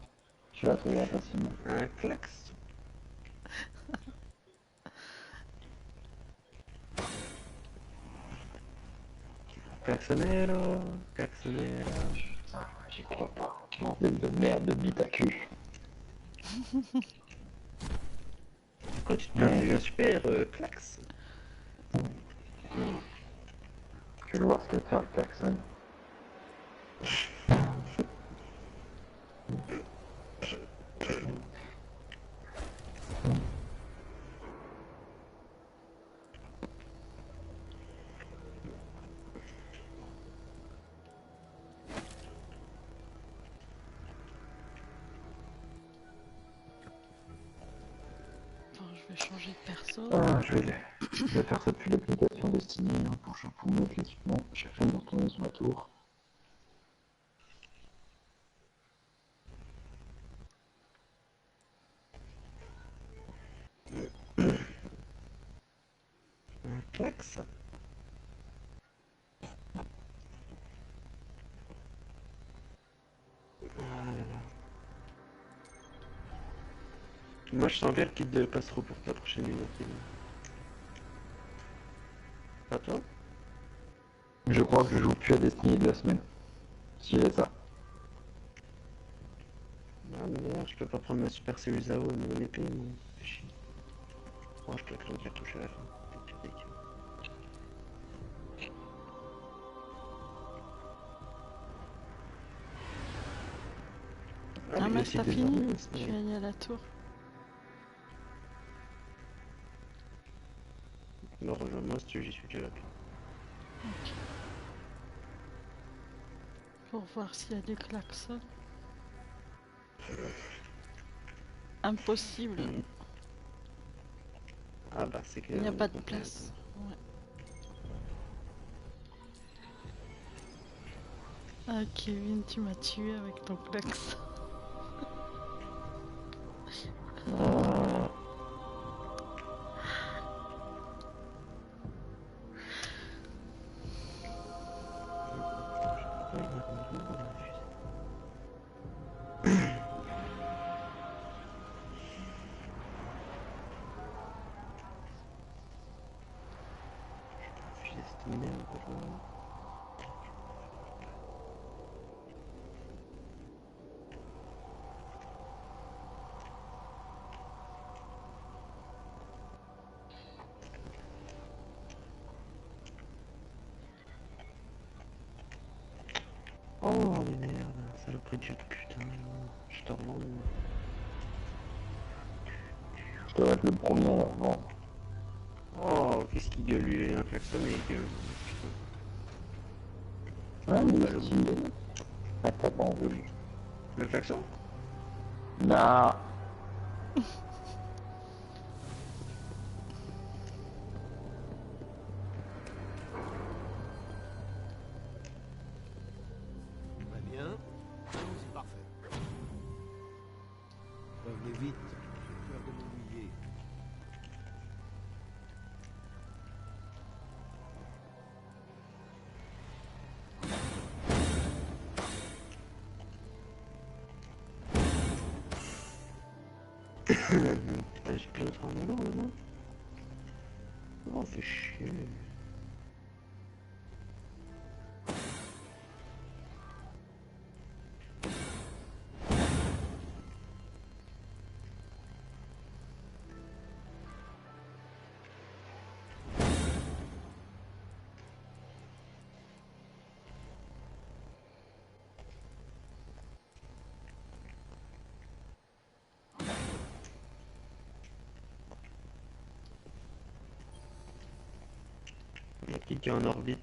Tu vas trouver facilement. Un klaxon. Klaxonero, klaxonero. Ah, j'y crois pas. Bordel de merde de bite à cul. Pourquoi tu te plains? Un super klaxon. Tu veux voir ce que fait le klaxon? Attends, je vais changer de perso. Ah, je vais faire ça depuis l'application Destiny hein, pour mettre l'équipement. J'ai fait de retourner sur la tour. Un klaxon. Moi je sens bien qu'il ne passe trop pour ta prochaine unité. Pas toi? Je crois que je joue plus à Destiny de la semaine. Si j'ai ça. Ah merde, je peux pas prendre ma super cellule Zao au niveau épée, mais c'est chiant. Oh, je peux claquer la cartouche à la fin. Ah, mais mais aussi t'as des fini? armées, Je vais aller à la tour. Non, rejoins-moi si tu veux, j'y suis déjà là. Ok. Pour voir s'il y a des klaxons. Impossible. Ah bah c'est que... Il n'y a pas de place. Ouais. Ah, Kevin, tu m'as tué avec ton klaxon. Fusée, cette merde, rejoins-moi. Oh mais merde, saloperie de jeu de putain, je te revends. Je dois être le premier à la revendre. Oh, qu'est-ce qu'il gueule lui, il a un klaxon et il gueule. Ouais, mais il est stylé. Ah, t'as pas envie. Le klaxon? Non. Très bien. Allons-y, parfait. Revenez vite. J'ai peur de m'ennuyer. J'ai plein de travail là, non? Oh, fait chier. Il y a qui est en orbite.